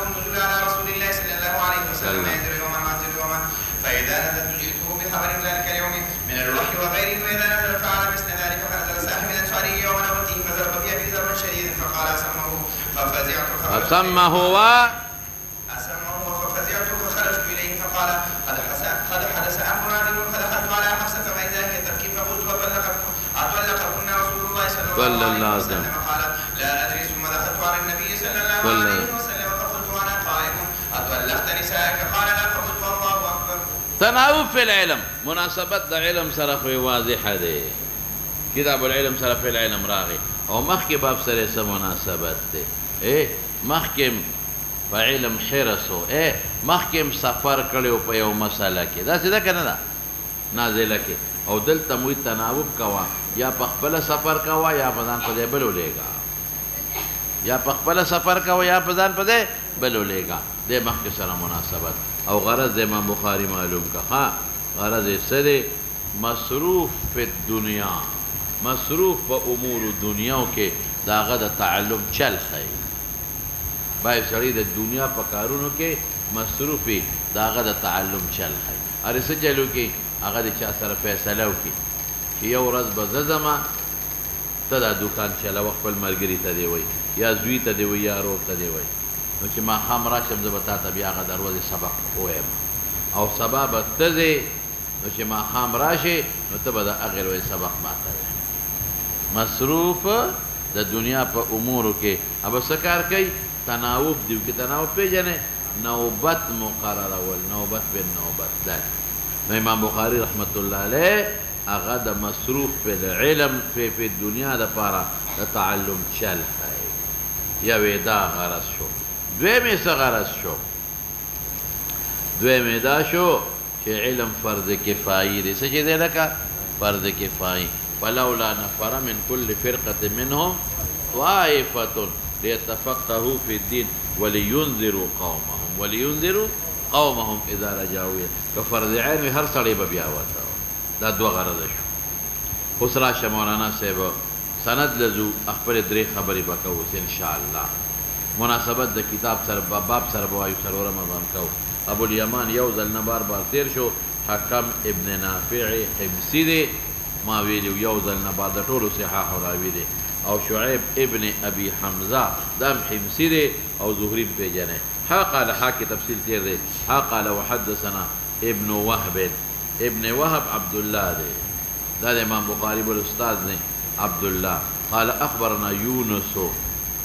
A: النزول على رسول الله صلى الله عليه وسلم ينزل يوما وانزل يوما فاذا نزلت جئته بخبر ذلك اليوم من الوحي وغيره واذا نزل فعل مثل ذلك فنزل صاحب الانصاري يوما نبته فضرب بأبي ذر شديد فقال اسمه ففزعت
B: أسمه
A: ففزعت فخرجت اليه فقال قد حدث امر عادل فدخلت على حفصه فاذا هي تبكي فقلت اطلقكن رسول الله صلى الله عليه وسلم قال لا ادري ثم دخلت على النبي صلى الله عليه وسلم فقلت وانا قائم اطلقت نسائك قال لا فقلت الله اكبر.
B: تناوب في العلم، مناسبت د علم سره خو واضحه ده. کتاب العلم سره په العلم راغی او مخکې باب سره څه مناسبت ده؟ مخکې په علم حرص و مخکې سفر کړی په یو مسله کې، داسې ده که نه ده نازله کې. او دلته موږ تناوب کوه، یا په خپله سفر کوه یا په ځان په دی بل ولیږه، یا په خپله سفر کوه یا په ځان په دی بل ولیږه. دې مخکې سره مناسبت. او غرض د امام بخاري معلوم که ښه، غرض یې څه دی؟ مصروف فی الدنیا، مصروف په امور دنیاو کې د هغه د تعلم چل ښیي. باید سړی د دنیا په کارونو کې مصروف وي، د هغه د تعلم چل ښیي. هرې څه چل وکړي هغه د چا سره فیصله وکړي چې یو ورځ به زه ځمه، ته دا دوکان چلوه خپل ملګري ته دې وایي، یا زوی ته دې وایي یا رور ته دې وایي. نو چې ماښام راشم زه به تا ته بیا هغه د ورځې سبق ووایم، او سبا به ته ځې، نو چې ماښام راشې نو ته به د هغې ورځې سبق ماته وایې. مصروف د دنیا په امورو کې. اب څه کار کوي؟ تناوب دی وکړي. تناوب پیژنې؟ نوبت مقررول، نوبت بن نوبت ده. نو امام بخاري رحمت الله علیه هغه د مصروف په علم په دنیا دپاره د تعلم چل ښیي. یوې دا غرض شو. دویمې څه غرض شو؟ دویمې دا شو چې علم فرض کفایي دی. څه چې دی لکه فرض کفایي. فلولا نفر من كل فرقة منهم طائفة ليتفقهوا في الدين ولينذروا قومهم إذا رجعوا إليه. كفرض عين هر سړی به بیا ورته. دا دوه غرضه شو. اوس راشه مولانا صاحب سند لزو خپل درې خبرې به کوو انشاءالله. مناسبت د کتاب سره باب سره به وایو، څلورمه به هم کوو. ابوالیمان یو ځل نه بار بار تېر شو. حکم ابن نافع حمصي دی، ما ویلو یو ځل نه بعد د ټولو صحاح راوي دی. او شعیب ابن ابي حمزه دم حمصي دی او زهري پیژنې. ها قال حاکي تفصیل تیر دی. ها قال وحدثنا ابن وهب. ابن وهب عبد الله دی، دا د امام بخاري بل استاد دی عبد الله. قال اخبرنا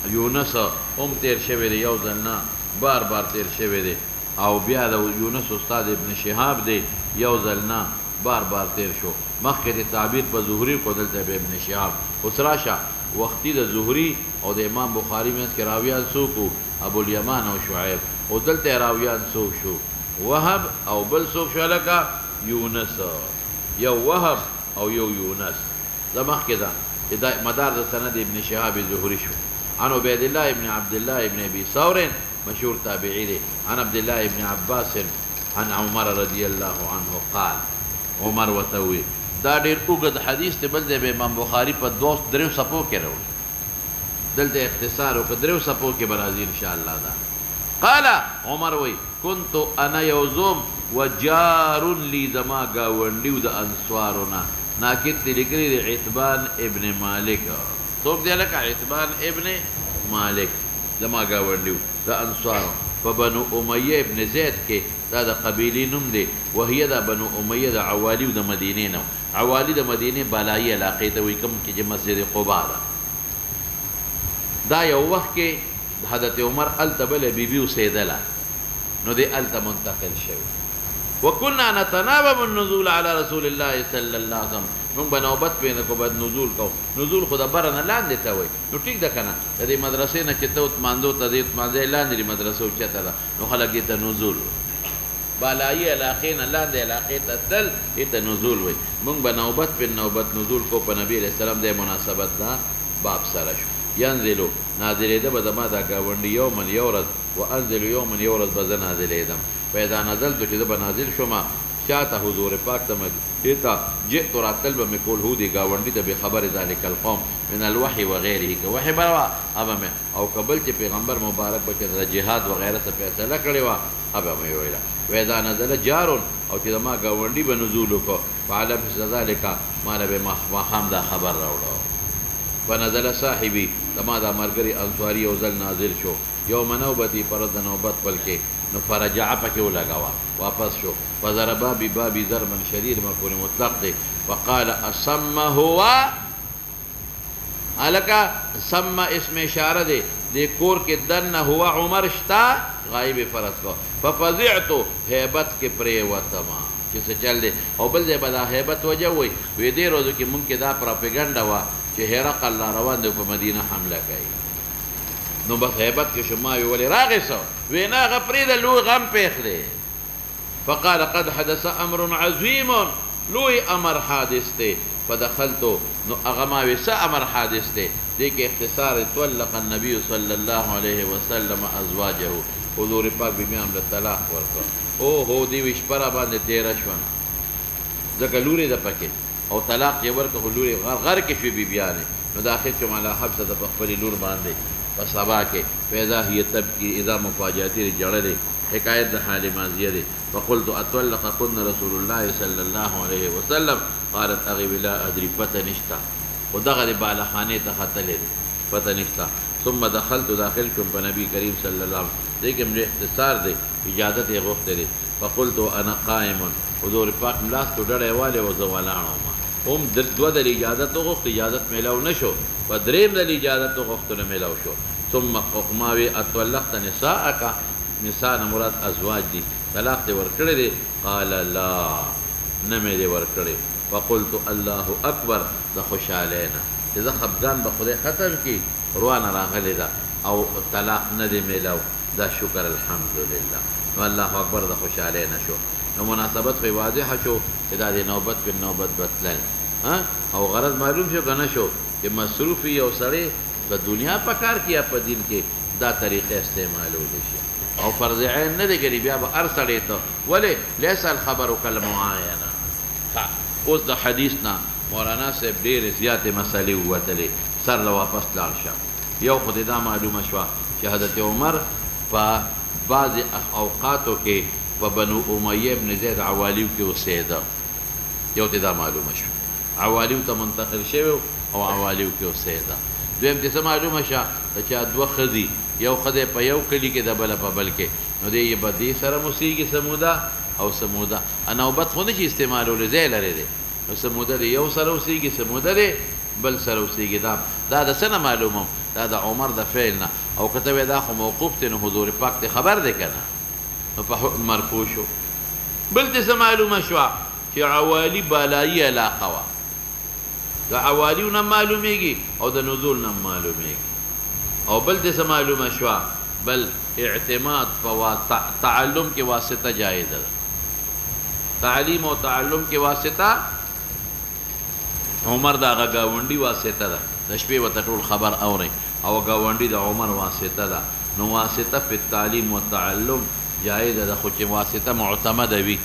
B: یونس هم تیر شوی دی، یو ځل نه بار بار تیر شوی دی. او بیا د یونس استاد ابن شهاب دی، یو ځل نه بار بار تیر شو. مخکې د تعبیر په زهري کو، دلته به ابن شهاب. اوس راشه وختي د زهري او د امام بخاري منځ کې راویان څوک وو؟ ابوالیمان او شعیب. او دلته راویان څوک شو؟ وهب او بل څوک شو لکه یونس یو وهب او یو یونس دا مخکې ده چې دا مدار د سند ابن شهاب زهري شو عن عبید الله ابن عبد الله ابن ابي ثور مشهور تابعي دی عن عبد الله ابن عباس عن عمر رضی الله عنه قال عمر وتوي دا ډېر اوږد حدیث دی بل دی به امام بخاري په درېو صفحو کې راوړي دلته اختصار وکړه درېو صفحو کې به راځي انشاءالله دا قال عمر وی كنت انا یوزوم وجار لی زما گاونډیو د انصارونه ناکت لیکلی دی عتبان ابن مالک څوک دی لکه عتبان ابن مالک زما گاونډیو د انصارو په بنو امیه ابن زید کې دا د قبیلې نوم دی وهي د بنو امیه د عوالیو د مدینې نه عوالی د مدینې بالایي علاقې ته وایي کوم چې مسجد قبا ده دا یو وخت کې حضرت عمر الته بله بیبي اوسېدله نو دی الته منتقل شوی وكنا نتناوب النزول على رسول الله صلى الله عليه وسلم موږ به نوبت پېنه کو بعد نزول کو نزول خو د بره نه لاندې ته وایي نو ټیک ده که نه د دې مدرسې نه چې ته اتماندو ته دې اتمانځی لاندې د مدرسه اوچته ده نو خلک دې ته نزول بالایي علاقې نه لاندې علاقې ته تل دې ته نزول وایي موږ به نوبت پېن نوبت نزول کو په نبي علیه السلام د مناسبت دا باب سره شو ینزلو نازلېده به زما دا ګاونډي یومن یو ورځ وانزلو یومن یو ورځ به زه نازلېدم فاذا نزلتو چې زه به نازل شوم شاته حضور پاک ته مدینې ته جئت راتل به مې کول هو دې ګاونډي ته بخبر ذلک القوم من الوحي وغیره که وحي به وه هغه مې او که بل چې پیغمبر مبارک به چې د جهاد وغیره څه فیصله کړې وه هغه مې ویله واذا نزل جار او چې زما ګاونډي به نزول وکړو فعلم ذلک ما له به ماښام دا خبر راوړو فنزل صاحبي زما دا ملګري انصاري یو ځل نازل شو یوم نوبتي پر د نوبت پل کې نو فرجع پکې ولګاوه واپس شو فضربا ببابي ضربا شديد مفعول مطلق دی فقال اصم هو الکا سم اسم اشاره دی د کور کې دنه هو عمر شتا غایب فرض کو ففزعت هیبت کې پرې وتما چې څه چل دی او بل دی بدا هیبت وجه وي وې دې روزو کې مونږ کې دا پروپاګاندا وا چې هرقل روان دی په مدینه حمله کوي نو بس هیبت کې شما وی ولې راغی سو وینا غپرید لوی غم پیښ دی فقال قد حدث امر عظیم لوی امر حادث دی فدخلت نو اغما وی امر حادث دی دې کې اختصار طلق النبي صلی الله علیه وسلم ازواجه حضور پاک بیبیان له طلاق ورکړ او هو دی وش پر باندې 13 شون ځکه لوري د پکې او طلاق یې ورکړ لوري غر کې شي بیبیانه نو داخل شو مالا حبسه د خپل لور باندې فصبا کې پیدا هي تبكي اذا مفاجاتي جړلې حکایت د حال ماضیه دی فقلت اطلق كن رسول الله صلى الله عليه وسلم قالت اغي لا ادري فتنشتا ودغه بالخانه ته خطلې فتنشتا ثم دخلت داخل شم په نبی کریم صلی الله علیه وسلم لیکن اختصار دی اجازت یې غوښته دی فقلت انا قائم حضور پاک ملاس تو ډړې والے و زوالانو هم دوه د اجازت غوښته اجازت میلاو نشو په دریم د اجازت غوښتنه میلاو شو ثم قماوي اطلقت نساءك نساء مراد ازواج دي طلاق دې ورکړې دي قال لا نه مې دې ورکړې فقلت الله اکبر د خوشالینه چې زه خفګان به خدای ختم کړي روانه راغلې ده او طلاق نه دې میلاو دا شکر الحمدلله نو الله اکبر د خوشالینه شو نو مناسبت خو واضحه شو چې دا د نوبت په نوبت بتلل او غرض معلوم شو که نه شو چې مصروف یو سړی په دنیا په کار کې یا په دین کې دا طریقه استعمالولی شي او فرض عین نه دی ګنې بیا به هر سړی ته ولې لیس الخبر کالمعاینه اوس د حدیث نه مولانا صاحب ډېرې زیاتې مسلې ووتلې سر له واپس لاړ شه یو خو دې دا معلومه شوه چې حضرت عمر په بعضې اوقاتو کې په بنو امیه ابن زید عوالیو کې اوسېده یو ته دا معلومه شو عوالیو ته منتقل شوی او عوالیو کې اوسېده دویم ته څه معلومه شوه چې دوه ښځې یو ښځی په یو کلي کې د بله په بل کې نو دی یې به دې سره موسیږي سموده او سموده نوبت خو نه شي استعمالولی ځای لرې دی نو سموده دی یو سره اوسیږي سموده دی بل سره اوسیږي دا د څه نه معلومم دا د عمر د فعل نه او که ته وایې دا خو موقوف دی نو حضور پاک ته خبر دی که نه نو په حکم مرفوع شو بل ته څه معلومه شوه چې عوالي بالایي علاقه وه د عوالیو نه معلومیږي او د نزول نه معلومیږي او بل ته څه معلومه شوه بل اعتماد په تعلم کې واسطه جایز ده تعلیم او تعلم کې واسطه عمر دا غاونډي واسطه ده د شپې وته ټول خبر اوري او غاونډي د عمر واسطه ده نو واسطه په تعلیم او تعلم جایز ده خو چې واسطه معتمده وي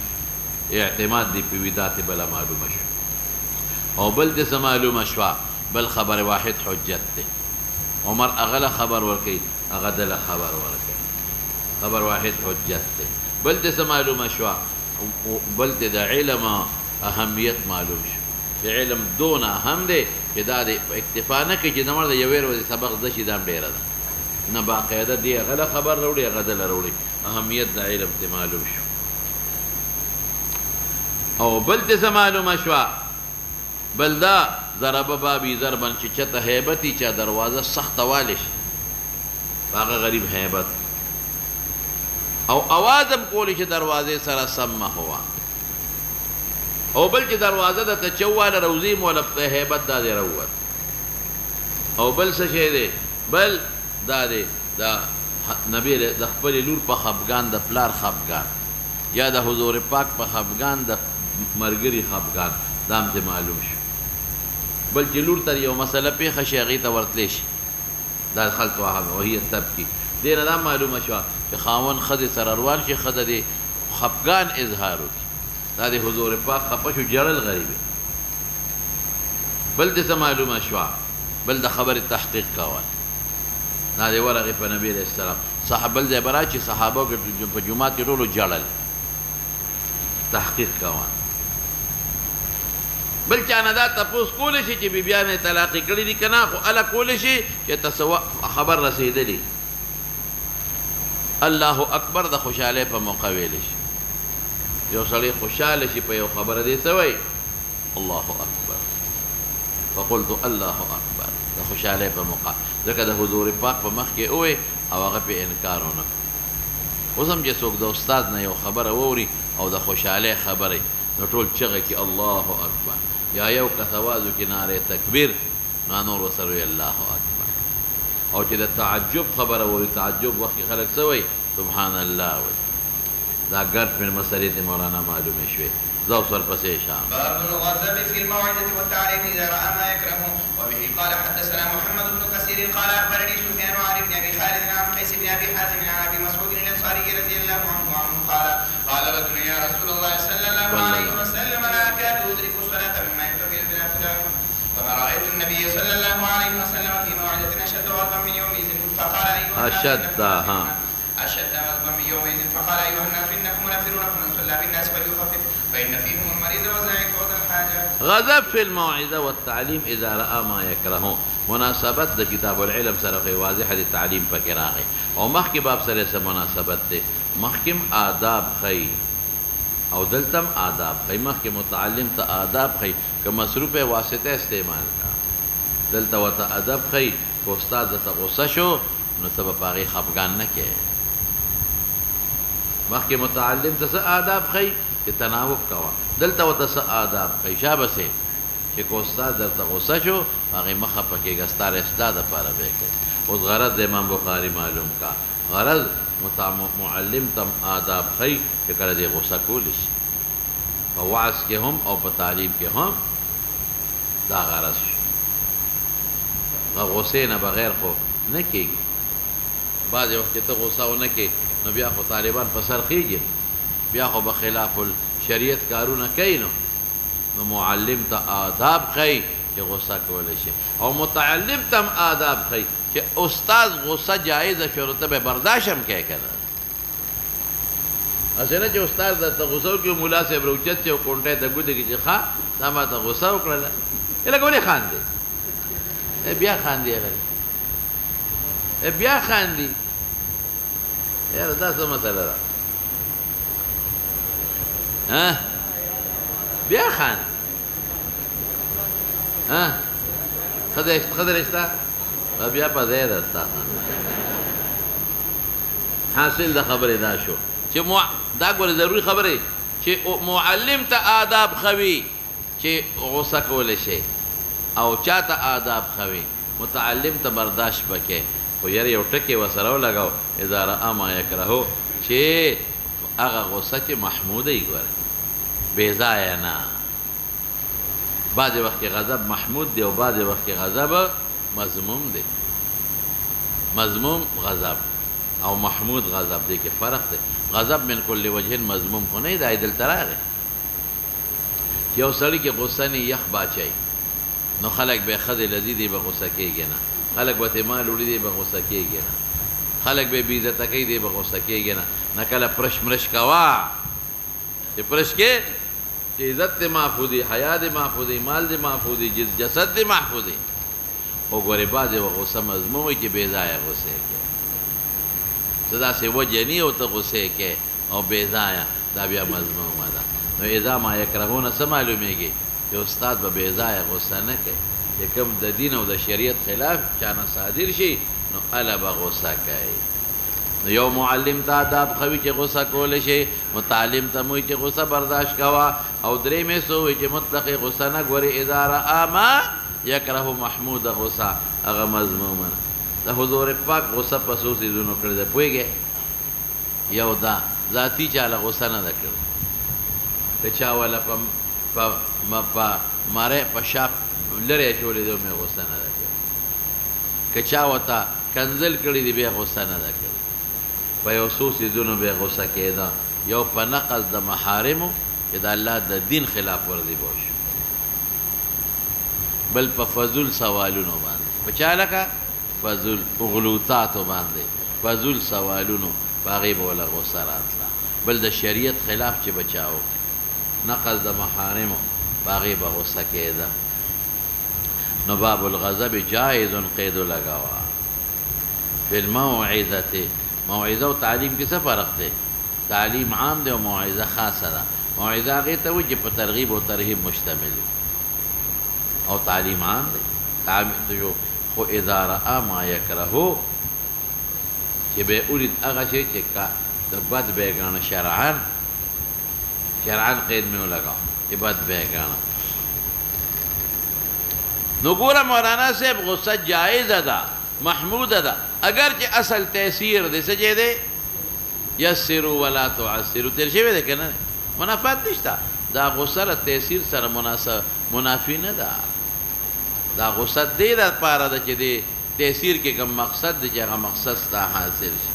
B: اعتماد دی په ودات بل معلومه شو او بل د معلومه شو بل خبر واحد حجت ده عمر اغله خبر ورکي اغدل خبر ورکي خبر واحد حجت ده بل د معلومه شو بل د علم اهمیت معلوم شو چې علم دون اهم دی چې دا د اکتفا نه کوي چې د مرد یو ورځ سبق د شي دام ډیره ده نه باقاعده دی غله خبر وروړي غدل وروړي اهمیت د علم ته معلوم شو او بل ته معلومه شو بل دا ضرب بابي ضربن چې چته هیبتي چا دروازه سخت والش هغه غریب هیبت او اوازم کولی چې دروازه سره سمه هوا او بل چې دروازه د تچواله روزي مولا په هیبت دا دی روت او بل څه شی دی بل دا دی دا نبی د خپل لور په خفګان د پلار خفګان یا د حضور پاک په خفګان د مرګري خفګان دام ته معلوم شو بل چې لور تر یو مسله پیښه شي هغې ته ورتلی شي دا خلط وهم وهي تبکي دې نه دا معلومه شوه چې خاوند ښځې سره روان شي ښځه د خفګان اظهار وکړي دا د حضور پاک خفه شو جړل غریبې بل دې څه معلومه شوه بل د خبرې تحقیق کول دا د ورغې په نبي علیه السلام بل ځای به راشي صحابه په جومات کې ټولو جړل تحقیق کول بل چا نه دا تپوس کولی شي چې بیبیانې طلاقې کړي دي که نه خو هله کولی شي چې ته خبر رسېدلی الله اکبر د خوشحالۍ په موقع ویلی شي یو سړی خوشحاله شي په یو خبره دی څه وایي الله اکبر فقلت الله اکبر د خوشحالۍ په موقع ځکه د حضور پاک په مخ کې ووایي او هغه پې انکار ونه اوس هم چې څوک د استاد نه یو خبره واوري او د خوشحالۍ خبرې نو ټول چغه کې الله اکبر یا یو کس اواز وکړي نعرې تکبیر نو نور ورسره وایي الله اکبر او چې د تعجب خبره واوري تعجب وخت کې خلک څه وایي سبحان الله وایي دا ګرد من مسلې ته مولانا معلومې شوې زه اوس ورپسې شام
A: باب الغضب في الموعظة والتعليم إذا رأى ما يكره وبه قال حدثنا محمد بن كثير قال أخبرني سفيان عن ابن أبي خالد عن قيس بن أبي حازم عن أبي مسعود الأنصاري رضي الله عنه قال رجل يا رسول الله صلى الله عليه وسلم أنا أكاد أدرك الصلاة مما ينتهي بنا فلان فما رأيت النبي صلى الله عليه وسلم في موعظة أشد غضبا من يومئذ فقال أيها أشد غضبا من يومئذ فقال أيها الناس إنكم منفرون فمن صلى بالناس فليخفف فإن فيهم المريض والضعيف وذا الحاجة
B: غضب في الموعظة والتعليم إذا رأى ما يكره مناسبت د کتاب العلم سره واضحه د تعلیم پکې راغی او مخکې باب سره سره مناسبت دی مخکې آداب خی او دلتم آداب خی مخکې متعلم ته آداب خی که مصروف واسطه استعمال کا دلته وته ادب خی کو استاد ته غوسه شو نو سبب هغه خفګان نه کې مخکې متعلم ته څه آداب خی چې تناوب کوه دلته ورته څه آداب خی شابه سي چې کو استاد درته غوسه شو هغې مخه پکېږه ستا رستا دپاره به یې کوي اوس غرض د امام بخاري معلوم کا غرض معلم تم آداب خی چې کله دې غوسه کولی شي په وعظ کې هم او په تعلیم کې هم دا غرض شي غوسې نه بغیر خو نه کېږي بعضې وخت چې ته غوسه ونه کړې نو بیا خو طالبان په سر خیږي بیا خو به خلاف الشریعت کارونه کوي نو معلم ته آداب خی چې غوسه کولی شي او متعلم ته هم آداب خی چې استاد غوسه جایزه شو نو ته به برداشت هم کوې که نه هسې نه چې استاد درته غوسه وکړي ملا صاحب راوچت شي او کونټۍ ته ګوته کړي چې ښه دا ما ته غوسه وکړله لکه ولې خاندې بیا خاندې هغه بیا خاندي یاره دا څه مسله ده بیا خاندي ښه رشته بیا په ځای ده ستا حاصل د خبرې دا شو چې دا ګوره ضروري خبرې چې معلم ته آداب خوي چې غوسه کولی شي او چا ته آداب خوي متعلم ته برداشت پکې خو یاره یو ټکی ورسره ولګاو اذا رأى ما یکرهو چې هغه غصه چې محموده یې ګوره بې ځایه نه بعضې وخت کې غضب محمود دی او بعضې وخت کې غضب مضموم دی مضموم غضب او محمود غضب دی کې فرق دی غضب من کل وجه مضموم خو نه دی دلته راغی چې یو سړي کې غصه نه یخ باچوي نو خلک به ښځې لذي دی به غصه کېږي نه خلک به ته مال وړي دی به غصه کېږي نه خلک به بې عزته کوي دی به غصه کېږي نه کله پرش مرش کوه چې پرش کې چې عزت دې محفوظ وي حیا دې محفوظ وي مال دې محفوظ وي جسد دې محفوظ وي وګورې بعضې غصه مضموم وي چې بې ځایه غصې کوي څه داسې وجه نه او ته غصې کوې او بې ځایه دا بیا مضمومه ده نو اذا ما یکرهونه څه معلومېږي چې استاد به بې ځایه غصه نه کوي چې کوم د دین او د شریعت خلاف چانه صادر شي نو اله به غصه کوي نو یو معلم ته آداب ښوي چې غصه کولی شي متعلم ته موي چې غصه برداشت کوه او درېیمې څه وایي چې مطلقې غصه نه ګورې اذا رأى ما یکره محمود غصه هغه مضمومه د حضور پاک غصه په څو څیزونو کړې ده پوهېږې یو دا ذاتي چاله غصه نه ده کړې که چا والا په مارې په شاپ لرې اچولی دی مې غصه نه ده کړې که چا ورته کنځل کړي دي بیا غصه نه ده کړې په یو څو څیزونو بیا غصه کېده یو په نقض د محارمو چې د الله د دین خلاف ورزي به وشي بل په فضول سوالونو باندې په چا لکه فضول اغلوطاتو باندې فضول سوالونو په هغې به وله غصه راتله بل د شریعت خلاف چې به چا وکړي نقض د محارمو په هغې به غصه کېده نو باب الغضب جائز قید لګوه فی الموعظة موعظه او تعلیم کې څه فرق دی تعلیم عام دی او موعظه خاصه ده موعظه هغې ته وایي چې په ترغیب او ترهیب مشتمل وي او تعلیم عام دی خو اذا رأى ما یکرهو چې به ولید هغه شی چې د بد بیګانه شرعن قید مې ولګاو چې بد بیګانه نو ګوره مولانا صاحب غصه جایزه ده محموده ده اگر چې اصل تاثیر دی څه دی دی یسرو ولا تعسرو تیر شوی دی که نه منافات نشته دا غصه له تاثیر سره منافي نه ده دا غصه دې دپاره ده چې دی تاثیر کې کوم مقصد دی چې هغه مقصد ستا حاصل شي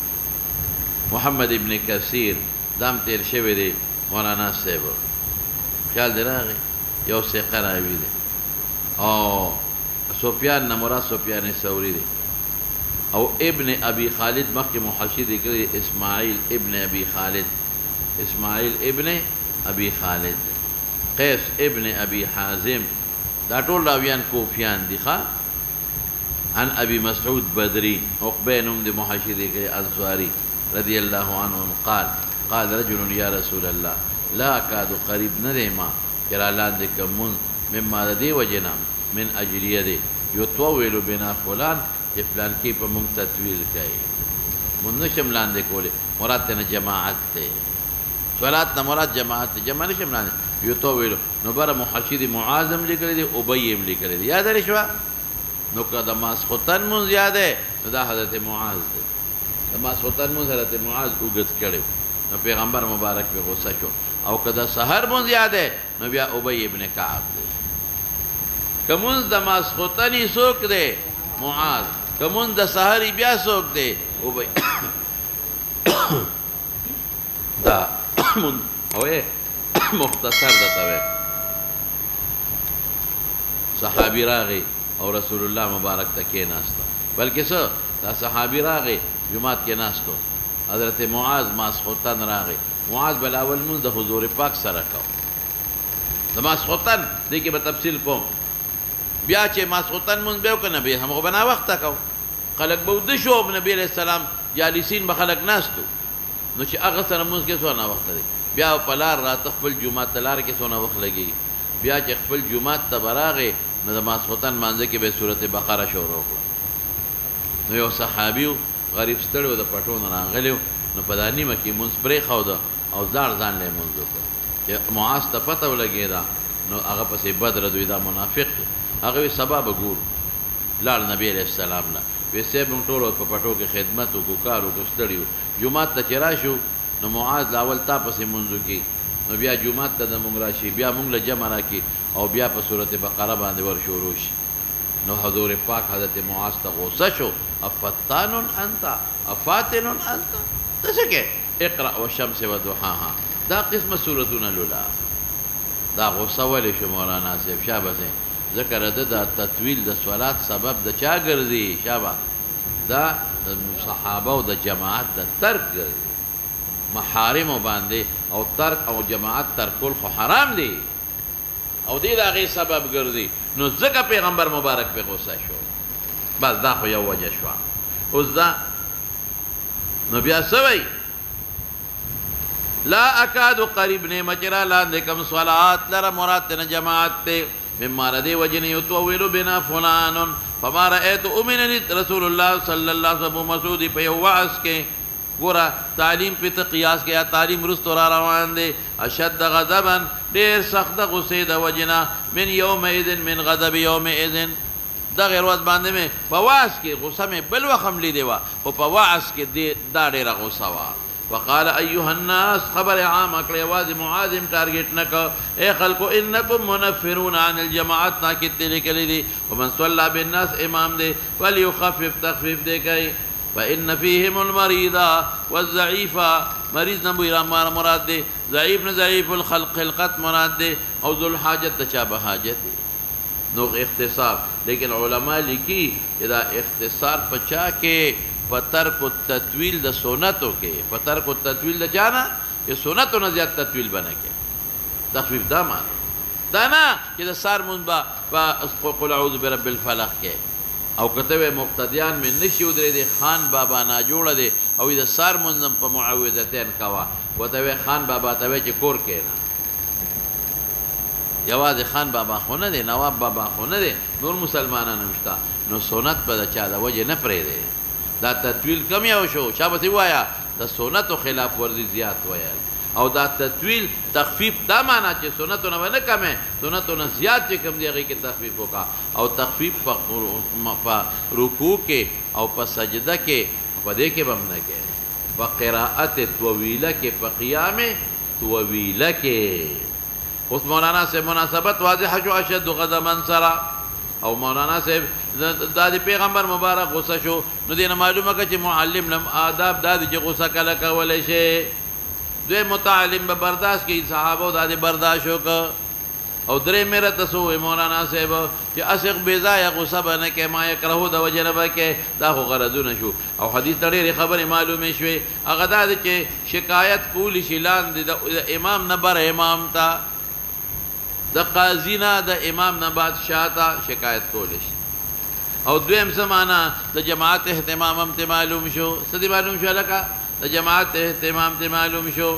B: محمد ابن کثیر دام تیر شوی دی مولانا صاحب خیال دی راغی یو ثقه راوي دی او سفیان نه مراد سفیان ثوری دی او ابن ابي خالد مخکې محشي دی کړی اسماعیل ابن ابي خالد اسماعیل ابن ابي خالد قیس ابن ابي حازم دا ټول راویان کوفیان دي ښه عن ابي مسعود بدري عقبه نوم د محشي دی کړی انصاري رضي الله عنه قال رجل يا رسول الله لا اكاد قريب نه دی ما چې را لاندې کوم مما د دې وجې نه من اجریه دی یطول بنا فلان چې فلان کې په مونږ تطویل کوي مونږ نشم لاندې کولی مراد ته نه جماعت دی صلات نه مراد جماعت دی جمع نشم لاندې یطول نو بره محشي دی معاذ هم لیکلی دی ابی هم لیکلی دی یاد لرې شوه نو که د ماسخوتن مونځ یاد دی نو دا حضرت معاذ دی د ماسخوتن مونځ حضرت معاذ اوږد کړی نو پیغمبر مبارک پې غصه شو او که د سحر مونځ یاد دی نو بیا ابی ابن کعب دی که مونځ د ماسخوتنې څوک دی معاذ که مونځ د سحرې بیا څوک دی ابی دا مختصر درته وایم صحابي راغی او رسول الله مبارک ته کېناسته بلکې څه دا صحابي راغی جومات کې ناستو حضرت معاذ ماسخوتن راغی معاذ بلاول مونځ د حضور پاک سره کو د ماسخوتن دې کې به تفصیل کوم بیا چې ماسخوتن مونځ به وکړو نبی همغه به ناوخته کو خلک به وده شو نبی علیه السلام جالسین به خلک ناستو نو چې هغه سره مونځ کې څو ناوخته دی بیا په لار راته خپل جومات ته لار کې څونه وخت لګېږي بیا چې خپل جومات ته به راغی نو د ماسخوتن مانځه کې به صورت بقره شروع کړه نو یو صحابي غریب ستړی و د پټو نه راغلی و نو په دا نیمه کې مونځ پرېښوده او ځان له یې مونځ وکړه چې معاذ ته پته ولګېده نو هغه پسې بدره دوی دا منافق دی هغه وی سبا به ګورو لاړ نبي علیه السلام نه ویسې موږ ټول په پټو کې خدمت وکړو کار وکړو ستړي وو جومات ته چې راشو نو معاذ لاول تا پسې منځو کې نو بیا جومات ته د موږ راشي بیا موږ له جمع راکړي او بیا په صورت بقره باندې ور شروع شي نو حضور پاک حضرت معاذ ته غوسه شو افتان انت افاتن انت څه کې اقرأ والشمس وضحاها دا قسمه سورتونه لولا دا غوسه ولې شو مولانا صاحب شابه ذکر ده دا تطویل د صلات سبب د چا ګرځي شابه دا صحابه او د جماعت د ترک ګرځي محارم باندې او ترک او جماعت ترکول خو حرام دي او دې دا غي سبب ګرځي نو ځکه پیغمبر مبارک په غوسه شو بس دا خو یو وجه شو اوس دا نو بیا سوي لا اکاد قریب نه مجرا لاندې کم صلات لره مراد نه جماعت ته مما ردی وجن یطول بنا فلان فما رأيت امن رسول الله صلی الله علیه وسلم مسعود په یو وعظ کې ګوره تعلیم په ته قیاس کې یا تعلیم رستو را روان دي اشد غضبا ډیر سخت غصې د وجنا من یومئذ من غضب یومئذ دا غیر وخت باندې مې په وعظ کې غصه مې بل وخت لیدې وه خو په وعظ کې دا ډېره غصه وه وقال ايها الناس خبر عام کړ یوازې معاذم ټارګټ نه کړ اے خلکو انکم منفرون عن الجماعت نا کې لیکلي دي ومن صلى بالناس امام دی وليخفف تخفيف دی کوي فان فيهم المريض والضعيف مریض نه مراد دی ضعیف نه ضعیف الخلق خلقت مراد دی او ذو الحاجت تشابه حاجت نو اختصار لیکن علماء لیکي دا اختصار پچا کې پتر کو تطویل د سنتو کې پتر کو تطویل د جانا یہ سنتو نه زیات تطویل بنا کې تخفیف دا معنی دا نه چې د سار مون با قل اعوذ برب الفلق کې او کته مقتدیان من نشي ودرې دي خان بابا نه جوړه دي او د سار مون په معوذتين کوا وته خان بابا ته چې کور کې نه یوازې خان بابا خو نه دی نواب بابا خو نه دی نور مسلمانان نشته نو سنت به د چا د وجه نه پرېږدي دا تطویل کم یو شو چا به وایا د سنتو خلاف ورزي زیات ویل او دا تطویل تخفیف دا معنا چې سنتو نه نه کمه سنتو نه زیات چې کم دی هغه کې تخفیف وکا او تخفیف په رکوع کې او په سجده کې په دې کې بم نه کې په قراءت طویله کې په قیام طویله کې اوس مولانا سے مناسبت واضح جو اشد غضبا سرا او مولانا صاحب د پیغمبر مبارک غصه شو نو دینه معلومه که چې معلم لم آداب د چې غصه کله کولای شي دوی متعلم به برداشت کی صحابه د برداشت وک او درې میرا تسو مولانا صاحب چې اسق بیزا یا غصه بنه کې ما یکرهو د وجنبه کې دا خو غرضونه شو او حدیث تړي خبره معلومه شوي هغه د چې شکایت کول شي لاندې د امام نه بر امام تا د قاضی نه د امام نه بادشاہ ته شکایت کولی شي او دویم زمانہ د جماعت اهتمام هم ته معلوم شو څه معلوم شو لکه د جماعت اهتمام ته معلوم شو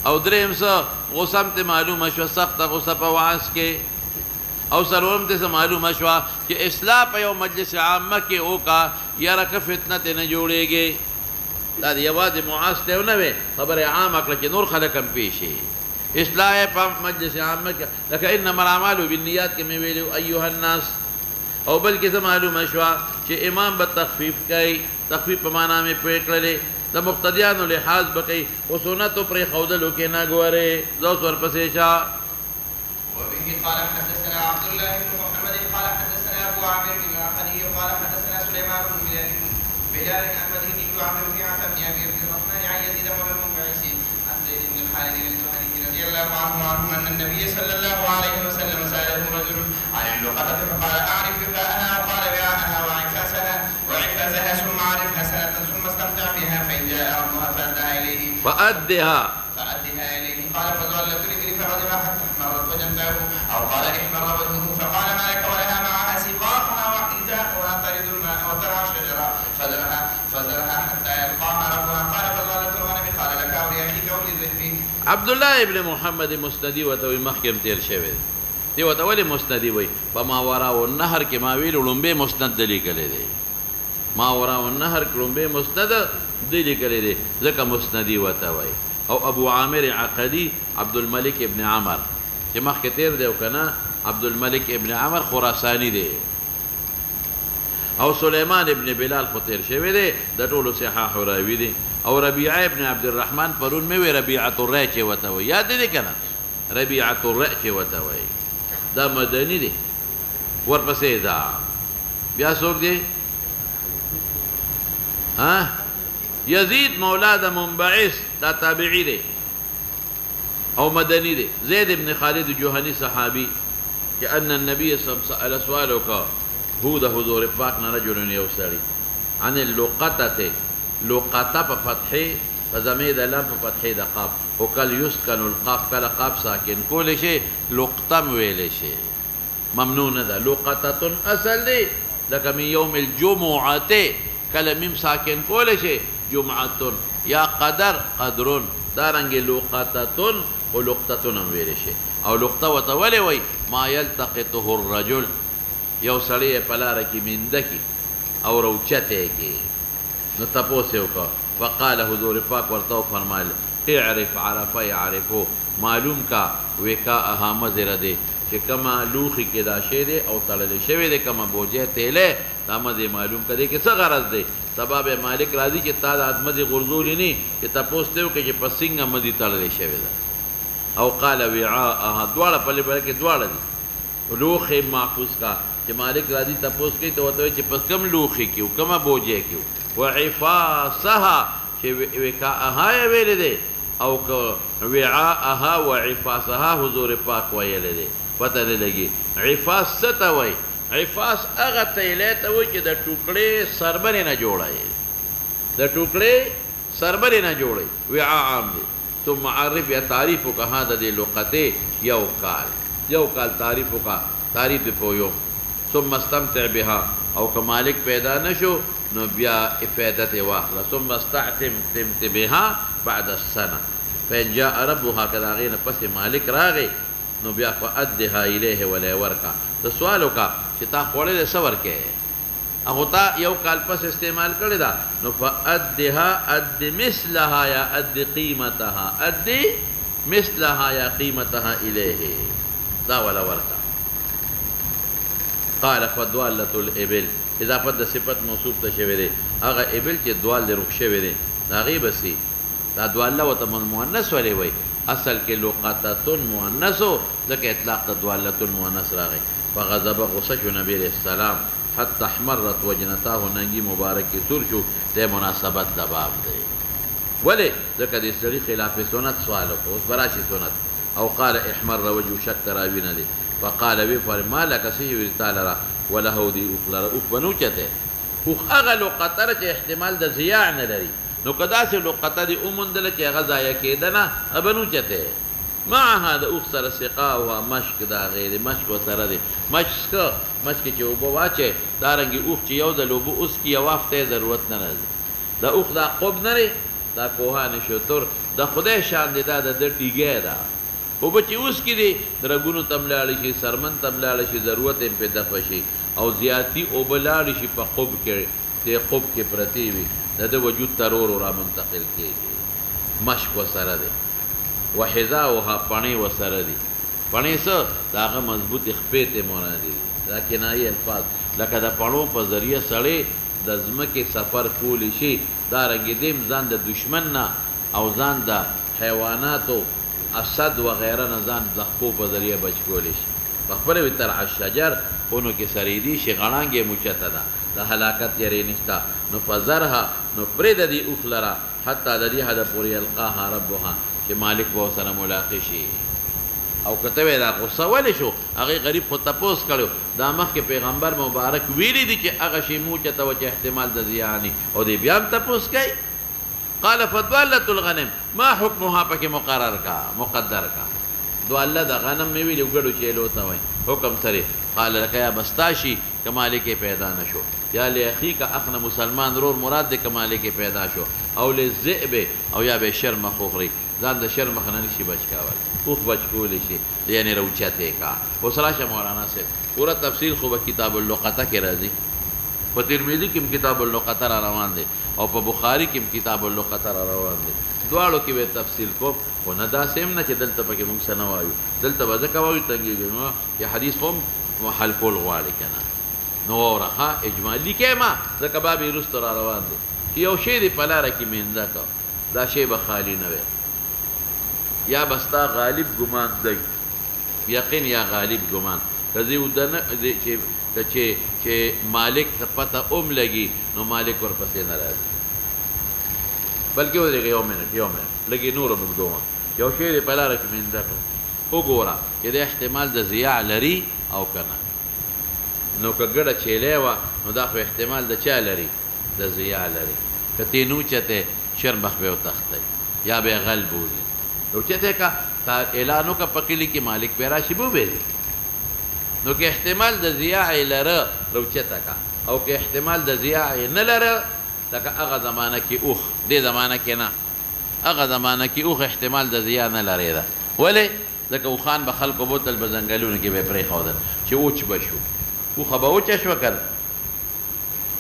B: او دریم څه غصه هم ته معلومه شو سخت غصه په وعظ کې او سرورم ته معلومه شو چې اصلاح په یو مجلس عامه کې اوکا یا رکه فتنه ته نه جوړیږي دا یوازې معاذ ته نه وي خبره عامه کړه چې نور خلک هم پیشي اصلاح په مجلس عامه کې لکه انما الاعمال بالنیات کې مې ویلو ایها الناس او بلکې معلومه شو چې امام به تخفیف کوي تخفیف په معنا مې پوه کړلې د مقتدیانو لحاظ بکې او سنتو پر خودلو کې نه ګوري زو ور پسې شا
A: وبه قال حدثنا عبد الله بن محمد قال حدثنا ابو عامر بن العقدي قال حدثنا سليمان بن بلال احمد بن عامر بن عتب بن ابي الرحمن عن يزيد بن المنبعث عن زيد بن خالد بن رضي الله عنه ان النبي صلى الله عليه وسلم سأله رجل عن اللقطة فقال أعرف رفاءها وقال بعاءها وعفازها ثم أعرفها سنة ثم استمتع بها فإن جاء ربها
B: فأدها
A: إليه قال فظلت رجلي فغضب حتى احمرت وجنبه أو قال احمر وجهه فقال ما لك ولها معها سقاقها وحداؤها ترد الماء وترعى الشجرة فزرها حتى يلقاها ربها قال فظلت الغنم قال لك ولأخيك وللذئب
B: عبد الله ابن محمد مسندی وتوي محکم تیر شوی دی وته ولې مسندی وای په ما ورا او نهر کې ما ویل لومبه مسند دلی کړي دی ما ورا او نهر کې لومبه مسند دلی کړي دی ځکه مسندی وته وای او ابو عامر عقدی عبد الملك ابن عمر چې مخکې تیر دی او کنه عبد الملك ابن عمر خراسانی دی او سلیمان ابن بلال خو تیر شوی دی د ټولو صحاح راوي دی او ربیعه ابن عبدالرحمن پرون مې وی ربیعة الرأی چې ورته وایي یاد دی که نه ربیعة الرأی چې ورته وایي دا مدني دی ورپسې دا بیا څوک دی یزید مولا د منبعث دا تابعی دی او مدنی دی زید ابن خالد جوهنی صحابی کہ ان النبی صلی اللہ علیہ وسلم سوالو کا هو د حضور پاک نه رجل یو سړی عن اللقطه لقطه په فتحه په ضمیر د لام په فتحه د قاف او کل یسکن القاف کله قاف ساکن کول شي لقطه ویل شي ممنوع ده لقطه اصل دی لکه من یوم الجمعه کله میم ساکن کول شي جمعه یا قدر قدرون دارنګ لقطه او لقطه ویل شي او لقطه وتولي وي ما يلتقطه الرجل یو سړی په لاره کې منده کې او روچته کې نو تپوس یې وکړه وقال حضور پاک ورته فرمایل اعرف عرفه یعرفو معلوم کا وکاءها مزره دی چې کما لوخي کې دا شی دی او تړلی شوی دی کما بوجه تیله دا مزه معلوم کړي کې څه غرض دی سبب مالک راضي چې تا د ادمه غرزول نه چې تپوس ته وکړي چې پسنګ مدي تړلی شوی دی او قال وعاءها دواړه په لبر کې دواړه دي لوخي محفوظ کا چې مالک راضي تپوس کوي ته وته چې پس کم لوخي کیو کما بوجه کیو وعفاصها چې وکاءها ویل دی او که وعاءها وعفاصها حضور پاک ویل دی پته نه لګي عفاص څه ته وایي عفاص هغه تیلی ته وایي چې د ټوکړې سربرې نه جوړی د ټوکړې سربرې نه جوړی وعاء عام دی ثم عرف یا تعریف کا هذا دی لقطه یو کال تعریف کا تعریف په یو ثم استمتع بها او که مالک پیدا نشو نو بیا افادت واخله ثم استعتمت بها بعد السنه فان جاء ربها کدا غین پس مالک راغی نو بیا فادها الیه ولا ورکا تو سوال وکا چې تا خوړې صبر کې هغه تا یو کال پس استعمال کړی دا نو فادها اد مثلها یا اد قیمتها اد مثلها یا قیمتها الیه دا ولا ورکا قال فدوالة الابل اضافت د صفت موصوف ته شوی دی هغه ابل چې دوال د رخ شوی دی دا غي بسي دا دواله وته مؤنث ولې وای اصل کې لقطه مؤنث ځکه اطلاق د دواله المؤنث راغی فغضب غصه نبی علیہ السلام حتى احمرت وجنتاه ننګي مبارک کی تور شو د مناسبت د باب دی ولې ځکه د سړي خلاف سنت سوال او اوس براشي سنت او قال احمر وجه شک راوینه دی فقال وی فرما لك سيور تعالی وله دي اخلر بنو چته خو هغه لقطه چې احتمال د ضیاع نه لري نو کدا سه لقطه دي اومندل چې هغه ضایع کېدنه بنو چته مع هذا اخسر سقا او مشک دا غیر مشک وسره دي مشک چې وبو واچه دارنګي اوخ چې یو د لوبو اوس کې یو وخت ضرورت نه لري دا اوخ دا قب نه لري دا کوهانه شتر د خدای شان دي دا د ټیګه دا او بچی اوس کې دی درګونو تملاړي شي سرمن تملاړي شي ضرورت هم پیدا فشي او زیاتی او بلاړي شي په قب کې ته قب کې پرتی وي د وجود ترور را منتقل کېږي مشک وسره دی وحذاؤها پانی وسره دی پانی سره داغه مضبوط خپې ته مرادي دا کنایي الفاظ لکه د پړو په ذریعہ سړی د ځمکې سفر کولی شي دا رنګ دیم ځان د دشمن نه او ځان د حیواناتو اسد وغیرہ نزان زخپو په ذریعہ بچ کولی شي خپل وتر الشجر اونو کې سریدي شي غړانګه موچته ده د هلاکت یری نشتا نو فزرها نو پرې د دې اوخلرا حتی د دې حد پوری القاها ربها چې مالک به سره ملاقات شي او کته دا غصه ولې شو هغه غریب خو تپوس کړو دا مخ کې پیغمبر مبارک ویلي دي چې هغه شی موچته و چې احتمال د زیانی او دې بیا تپوس کوي قال فدوالة الغنم ما حكمها پکې مقرر کا مقدر کا دواله د غنم می ویلو ګړو چېلو ته وای حکم سره قال لك يا بستاشي کمال کې پیدا نشو یا لاخي کا اخنا مسلمان رور مراد د کمال کې پیدا شو او للذئب او یا به شرم خوري ځان د شرم خنن شي بچ کاول اوخ بچ کول شي یعنی روچته کا وسراشه مولانا سے پورا تفصیل خو کتاب اللقطه کې راځي په ترمذی کې کتاب اللقطه روان دي او په بخاری کې کتاب اللقطه روان دي دواړو کې به تفصیل کو او نه دا سیم نه چې دلته پکې موږ سنوایو دلته به ځکه وایو تنګي نو یا حدیث هم محل کول غواړي کنه نو واوره ها اجمالي کې ما ځکه باب یې وروسته را روان دی چې یو شی دې په لاره کې مینده کو دا شی به خالي نه وي یا به ستا غالب ګمان دی یقین یا غالب ګمان که زه ودنه چې مالک ته پته هم لګي نو مالک ورپسې نه راځي بلکې ودرېږه یو منټ لږې نور هم اوږدومه یو شی دې په لاره کې مینده کړو وګوره چې د احتمال د ضیاع لري او که نه نو که ګډه چیلی وه نو دا خو احتمال د چا لري د ضیاع لري که تې نه اوچتی شرمخ به یې وتښتی یا به یې غل بولي اوچتی که تا اعلان وکړه په کلي کې مالک پې راشي به وبېلي نو که احتمال د ضیاع یې لره راوچته که او که احتمال د ضیاع یې نه لره لکه هغه زمانه کې اوښ دې زمانه کې نه هغه زمانه کې اوښ احتمال د ضیاع نه لرېده ولې ځکه اوښان به خلکو بوتل به ځنګلونو کې به یې پرېښودل چې اوچ به شو اوښه به وچه شوه که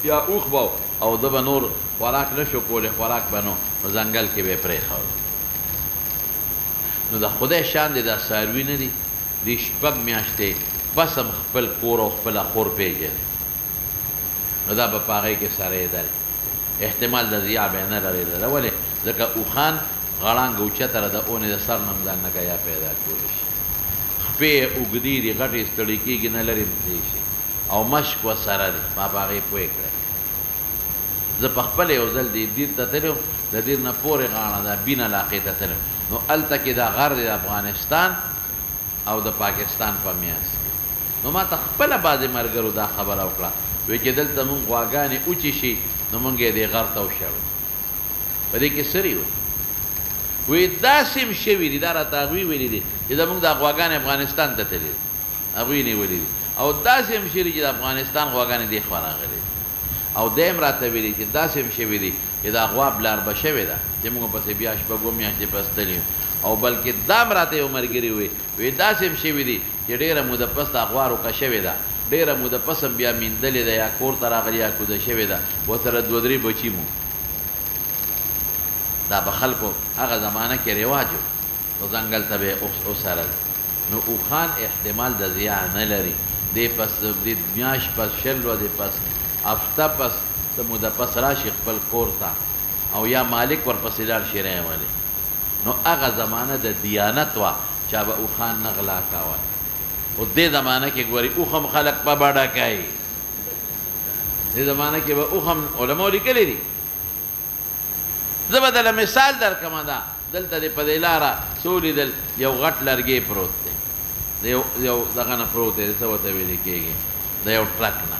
B: یا اوښ به او ده به نور خوراک نه شو کولی خوراک به نو ځنګل کې به یې پرېښود نو د خدای شان دی دا څاروي نه دي دې شپږ میاشتې بس هم خپل کور او خپله خور پېژني نو دا به په هغې کې سرېدل احتمال د ضیاع به یې نه لرېدله ولې ځکه اوښان غړانګه اوچته ده د اونې د سر نه هم ځان نه ګیا پیدا کولی شي خپې یې اوږدې دي غټې ستړي کېږي نه لرې تللی شي او مشک ورسره دی ما په هغې پوه کړی زه په خپله یو ځل دې دیر ته تللی د دیر نه پورې غاړه ده بین علاقې ته تللی نو هلته کې دا غر دی د افغانستان او د پاکستان په میانځ نو ما ته خپله بعضې ملګرو دا خبره وکړه وایي چې دلته مونږ غواګانې اوچې شي نو مونږ یې دې غر ته وشړو په دې کې سري وایي وی داسې هم شوي دي دا راته هغوی ویلي دي چې زموږ دا غواګانې افغانستان ته تللي دي هغوی نیولي دي او داسې هم شوي چې د افغانستان غواګانې دې خوا راغلي دي او دی هم راته ویلي چې داسې هم شوي دي چې دا غوا بلاربه شوې ده چې موږ پسې بیا شپږو میاشتې پس تللي او بلکې دا هم راته یو ملګري وی داسې هم شوي دي چې ډېره موده پس دا غوا روکه شوې ده ډېره موده پس هم بیا میندلې ده یا کور ته راغلي یا کوده شوې ده ورسره دوه درې بچي مو دا به خلکو هغه زمانه کې رواج و نو ځنګل ته به یې وسرل نو اوښان احتمال د ضیاع نه لري دې پس دې میاشت پس شل ورځې پس هفته پس څه موده پس راشي خپل کور ته او یا مالک ورپسې لاړ شي ولې نو هغه زمانه د دیانت وه چا به اوښان نه غلا کول خو دې زمانه کې ګوري اوښ هم خلک په بډه کوي دې زمانه کې به اوښ هم علماو لیکلي دي زه به دله مثال درکمه ده دلته دې په دې لاره څه ولیدل یو غټ لرګی پروت دی د یو دغه نه پروت دی څه ورته ویلې کېږي د یو ټرک نه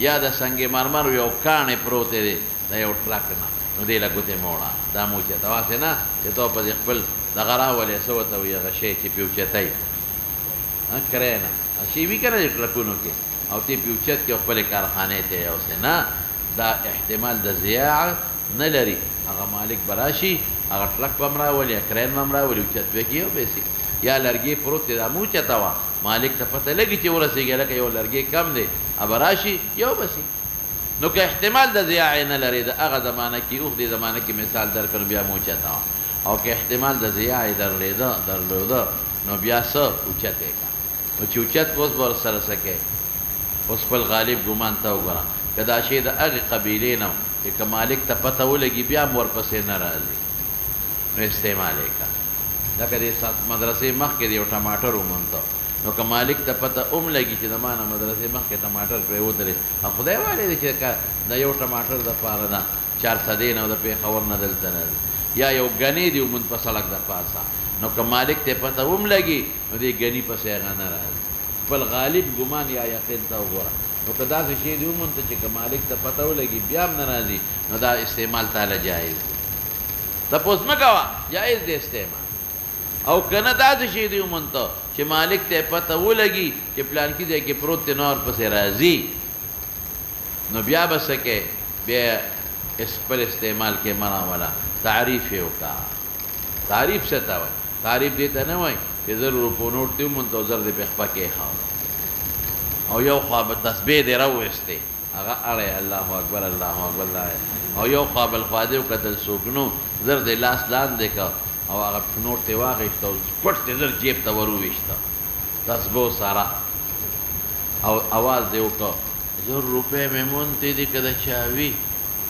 B: یا د سنگ مرمر یو کاڼی پروت دی د یو ټرک نه نو دې له ګوتې موړه دا مو اوچته واسې نه چې ته پسې خپل دغه راولې څه ورته وایي هغه شی چې پې اوچتی کرای نه شی وي که نه دې ټرکونو کې او ته پې اوچت کړې او خپلې کارخانې ته یې اوسې نه دا احتمال د ضیاع نه لري هغه مالک به راشي هغه ټرک به هم راولي یا کرین به هم راولي اوچت به کړي یوبېسي یا لرګی پروت دی دا مو اوچته وه مالک ته پته لګي چې ورسېږي لکه یو لرګی کم دی به راشي یوبسي نو که احتمال د ضیاع نه لري د هغه زمانه کې اوښ دې زمانه کې مثال درکړو بیا مو اوچته وه او که احتمال د ضیاع یې درلوده نو بیا څه اوچت یې کړه نو چې اوچت اوس به ورسره څه کوې اوس خپل غالب ګمان ته وګوره که دا شی د هغې قبیلې نه چې که مالک ته پته ولګي بیا هم ورپسې نه راځي نو استعمال یې کړه لکه د مدرسې مخکې د یو ټماټر ومونته نو که مالک ته پته هم لګي چې د ما نه مدرسې مخکې ټماټر پرېوتلی خدای والی دی چې که د یو ټماټر دپاره نه 400 نه او د پېښور نه دلته نه یا یو ګنې دي وموند په سړک د پاسه نو که مالک ته پته هم لګي نو دې ګني پسې هغه نه راځي خپل غالب ګمان یا یقین ته وګوره نو که داسې شی دي ومونته چې که مالک ته پته ولګي بیا هم نه راځي نو دا استعمال تاله جایز دی تپوس مه کوه جایز دی استعمال او که نه داسې شی دي ومونته چې مالک ته پته ولګي چې پلانکي ځای کې پروت دی نو ورپسې راځي نو بیا به څه کوې بیا خپل استعمال کې منع ولا تعریف یې وکړه تعریف څه ته وایي تعریف دې ته نه وایي چې 100 روپو نوټ دی ومونته او 1000 دې پې خپه کېښوده او یو خوا به تسبیح دې راوویستې هغه اړی الله اکبر الله اکبر او یو خوا بل خوا دې وکتل څوک نو 1000 دې لاس لاندې کړه او هغه نوټ ته واغېسته او پټ دې 1000 جیب ته ور وویسته تسبو سره او اواز دې وکړه زر روپے میں مونتی دی که د چاوي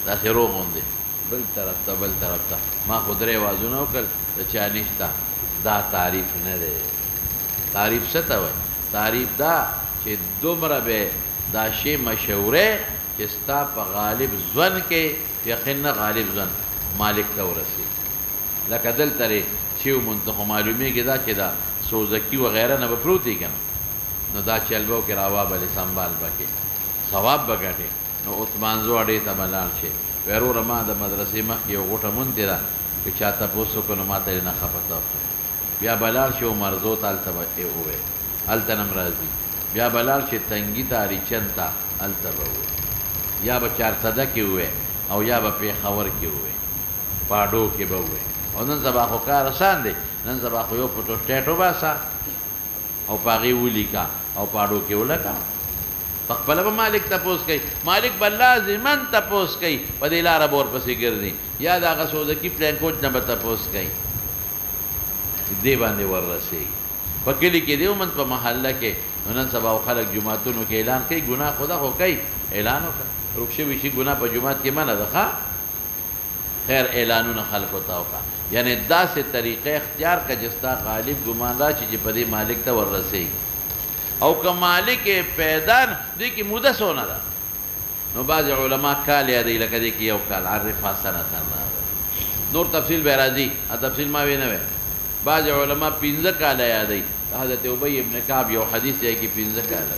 B: داسې روغ غوندې بل طرف ته بل طرف ته ما خو درې وازونه وکړل د چا نشته دا تعریف نه دی تعریف څه ته وایي تعریف دا چې دومره به دا شی مشوره چې ستا په غالب ځوان کې یقین نه غالب ځوان مالک ته ورسېږي لکه دلته چې ومونته خو معلومېږي دا چې دا سوزکي وغیره نه به پروت وي که نه نو دا چل به وکړې راوابلې سنبال به کې ثواب به ګټې نو عثمانزو اډې ته به لاړ شي وی وروره ما د مدرسې مخکې یو غوټه مونتې ده که چا تپوس وکړو نو ما ته یې نه خفه ته بیا به لاړ شي عمرزو ته هلته به یې ووایي هلته نه م راځي بیا به لاړ شي تنګي ته اریچن ته هلته به ووایي یا به چارسده کې ووایي او یا به پېښور کې ووایي پاډو کې به ووایي او نن سبا خو کار اسان دی نن سبا خو یو فوټوسټیټ وباسه او په هغې ولیکه او پاډو کې ولکه په خپله به مالک تپوس کوي مالک به لازما تپوس کوي په دې لاره به ورپسې ګرځي یا د هغه سوزکي پلین کوچ نه به تپوس کوي دې باندې وررسېږي په کلي کې دی ومن په محله کې نو نن سبا خلک جوماتونو کې اعلان کوي ګناه خدا خو کوي اعلان وکړه روک شوي شي ګناه په جومات کې منع ده ښه خیر اعلانونه خلکو ته وکړه یعنی داسې طریقه اختیار کړه چې ستا غالب ګمان راشي چې په دې مالک ته وررسېږي او که مالک پیدا دې کې موده څونه ده نو بعض علما کال یادوي لکه دې کې یو کال عرفها سنتن نور تفصیل به راځي تفصیل ما وی نه وی بعض علما 15 کاله یادوي حضرت ابی ابن کعب یو حدیث دی کې 15 کاله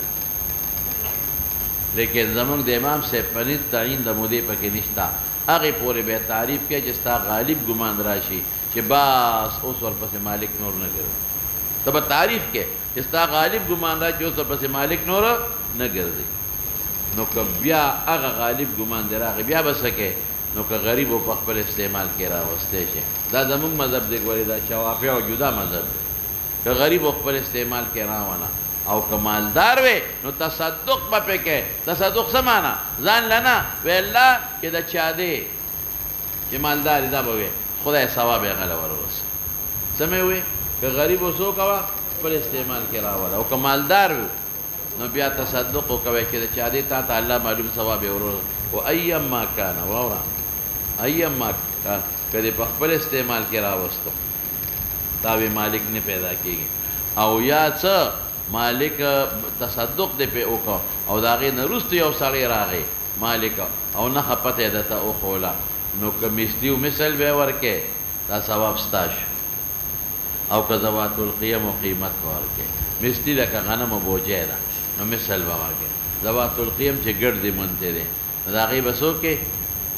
B: لیکن زمونږ د امام صاحب پنځ تعین د مودې پکې نشته هغې پورې به تعریف کوي چې ستا غالب ګمان راشي چې بس اوس ورپسې مالک نور نه ګرځي ته به تعریف کې چې ستا غالب ګمان راشي چې اوس ورپسې مالک نور نه ګرځي نو که بیا هغه غالب ګمان دی راغی بیا به څه کوې نو که غریبو په خپل استعمال کې راوستی شي دا زمونږ مذهب دی ګورې دا شوافی او جدا مذهب دی که غریبو خپل استعمال کې راونه او که مالدار وی نو تصدق به پې کوې تصدق څه معنا ځان له نه وی الله چې د چا دی چې مالدار دا به وی خدای ثواب یې هغه له ورورسوي څه مې وی که غریب اوسو کوه خپل استعمال کې راوله او که مالدار وي نو بیا تصدق وکوئ چې د چا دی تا ته الله معلوم ثواب یې ورور و ایما کان واوره ایما کان که دې په خپل استعمال کې راوستو دا وی مالک نه پیدا کېږي او یا څه مالک تصدق دې پې وکړه او د هغې نه وروسته یو سړی راغی مالک او نښه پته یې درته وښوله نو که مثلي و مثل به یې ورکې دا ثواب ستا شو او که ذوات القیم و قیمت به ورکې مثلي لکه غنم و بوجۍ ده نو مثل به ورکې ذوات القیم چې ګډ دې منتې دی نو د هغې به څه وکې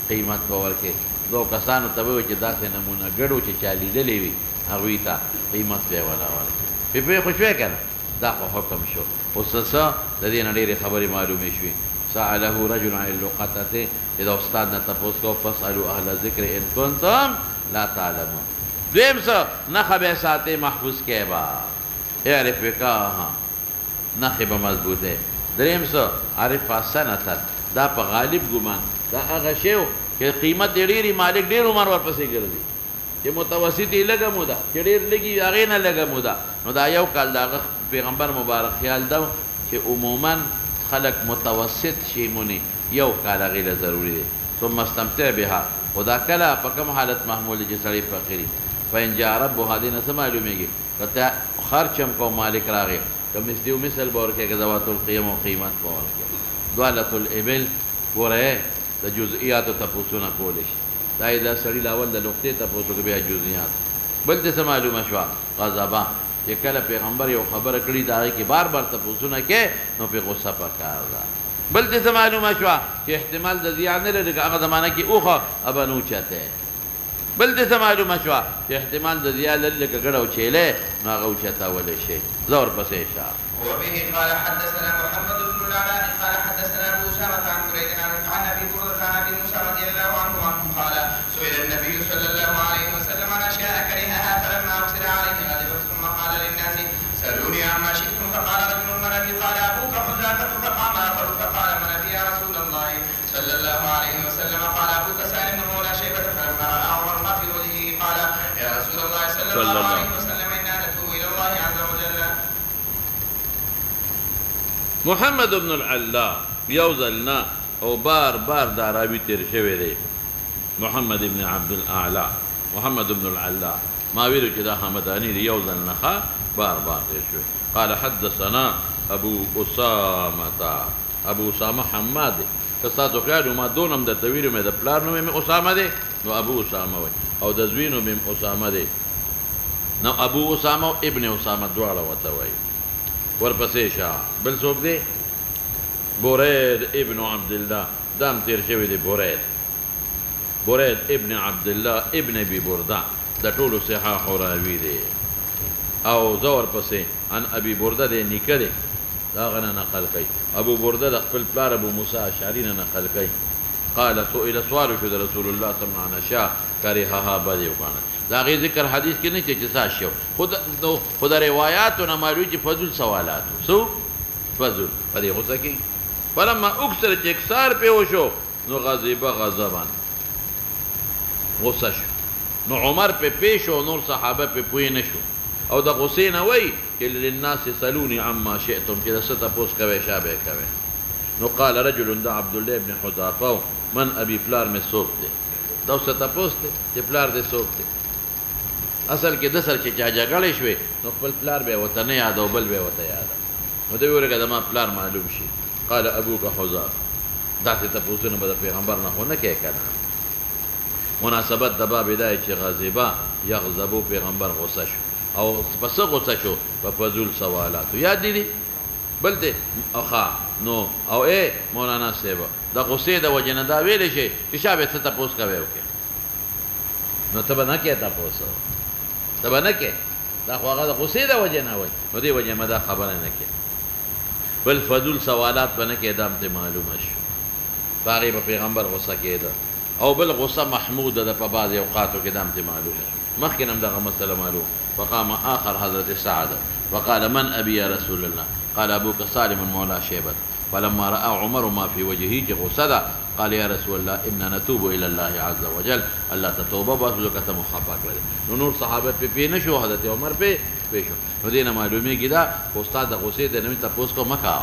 B: قیمت به ورکې دو کسانو ته به وایي چې داسې نمونه ګډ و چې چا لیدلې وي هغوی ته قیمت به یې ولا ورکې پې خو شوی که نه دا خو حکم شو اوس څه د دې نه ډېرې خبرې معلومې شوې سأله رجل عن اللقطة چې د استاد نه تپوس کو فاسألوا اهل ذکر ان کنتم لا تعلمون دویم څه نښه به یې ساتې محفوظ کې به اعرف فقهها نښې به مضبوطې دریم څه عرفها سنتن دا په غالب ګمان دا هغه شی و چې قیمت یې ډېرې مالک ډېر عمر ورپسې ګرځي چې متوسط یې لږه موده چې ډېر لږي هغې نه لږه موده نو دا یو کال د هغه پیغمبر مبارک خیال ده چې عموما خلق متوسط شي مونی یو کال هغې له ضروري دی ثم استمتع بها خو دا کله په کوم حالت محمول دی چې سړی فقیري فإن جاء ربها دې نه څه معلومېږي که ته خرچ هم کو مالک راغی که مثلي و مثل به ورکړې که ذوات القیم و قیمت به ورکړې دوالة الابل ګوره د جزئیاتو تپوسونه کولی شي دا یې دا سړي له اول د نقطې تپوس وکړه بیا جزئیات بل ته څه معلومه شوه غضبه چې کله پیغمبر یو خبره کړي د هغې کې بار بار تپوسونه کې نو پې غصه پکار ده بل ته څه معلومه شوه چې احتمال د زیان نه لري که هغه زمانه کې اوښه ابه نه اوچتی بل ته څه معلومه شوه چې احتمال د زیان لري لکه ګډه او چیلی نو هغه اوچتولی شي زه ورپسې شه
A: وبه قال حدثنا محمد بن العلاء قال حدثنا ابو اسامه عن بريد عن ابي برده عن ابي موسى رضي الله عنه قال سئل النبي صلى الله عليه وسلم عن اشياء كرهها فلما اقصد عليه غضب ثم قال للناس سالوني عما شئتم فقال رجل من ابي قال ابوك حذافه فقام اخر فقال من ابي يا رسول الله صلى الله عليه وسلم قال ابوك سالم مولى شيبه فلما راى عمر ما في وجهه قال يا رسول الله صلى الله عليه وسلم انا نتوب الى الله عز وجل.
B: محمد بن العلاء یو ځل نه او بار بار دا راوي تیر شوی دی محمد ابن عبد الاعلى محمد ابن العلا ما ویلو چې دا حمداني دی یو ځل نه بار بار تیر شوی قال حدثنا ابو اسامه حماد که تاسو کړو ما دونم د تویل مې د پلار نوم مې اسامه دی نو ابو اسامه وای او د زوینو مې اسامه دی نو ابو اسامه ابن اسامه دواړه وته وای ورپسې شاه بل څوک دی برید ابن عبد الله دام تیر شوی دی برید ابن عبد الله ابن ابي برده د ټولو صحاح راوي دی او زور پسې ان ابي برده دی نیکه دی دا غنه نقل کوي ابو برده د خپل پلار ابو موسی اشعري نه نقل کوي قال سئل سوال شو رسول الله صلی الله علیه وسلم کرهها بدی وکړه دا غي ذکر حدیث کې نه چې څه شو خود روایتونه معلومه چې فضل سوالات سو فضل پدې غوسه کې فلما اکثر چې اکثار په وشو نو غضبا غصه شو نو عمر په پیشو نور صحابه په پوی نشو او د غصې نه وای چې للناس سلوني عما شئتم چې څه تاسو کوي شابه کوي نو قال رجل دا عبد الله ابن حذافه من ابي پلار مې سوق دي دا څه تاسو چې پلار دې سوق دي اصل کې د سر چې چا جګړې شوي نو خپل پلار به وته نه یاد او بل به وته یاد نو دوی ورګه د ما پلار معلوم شي قال ابوك حذافه دا څه تاسو نه به پیغمبر نه هونه کې کنه مناسبت د باب دی چې غضبا یغضبو پیغمبر غصه شو او پس غصه شو په فضل سوالات یاد دي بل ته اخا نو او مولانا صاحب د غصې د وجنه دا ویل شي چې شابه څه تاسو کوي نو ته به نه کې تاسو ته به نه کې دا خو هغه د غصې د وجنه وای نو دی وجه مدا خبره نه کې بل فضل سوالات باندې کې دام ته معلومه شو باغی په پیغمبر غصه کېده او بل غصه محموده ده په بعض اوقاتو کې دام ته معلومه مخکې هم دغه مسله معلوم فقام آخر حضرت سعد وقال من أبي يا رسول الله قال أبوك سالم مولى شيبة فلما رأى عمر ما في وجهه غصدا قال يا رسول الله إنا نتوب إلى الله عز وجل الله تتوبة باسلوك تمخفاك لدي نور صحابة في نشو حضرت عمر في شو ودينا معلومي كده استاد غصه ده نمي تپوس کو مکا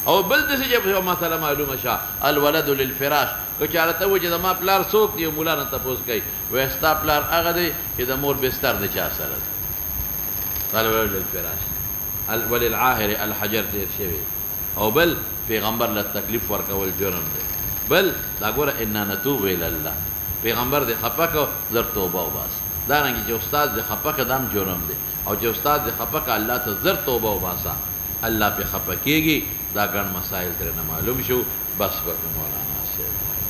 B: او بل دسه جب مثلا معلومه شاه الولد للفراش که چارته و چې د ما پلار څوک دی مولانا تپوس کوي وستا پلار هغه دی چې د مور بستر د چا سره قال الولد للفراش وللعاهر الحجر دیر شوی او بل پیغمبر له تکلیف ورکول جرم دی بل دا ګوره ان نتوب الى الله پیغمبر دی خپکه زر توبه وباس دا رنګ چې استاد دی خپکه دام جرم دی او چې استاد دی خپکه الله ته زر توبه وباسا الله په خپکیږي دا ګڼ مسائل ترنه معلوم شو بس وکړه مولانا صاحب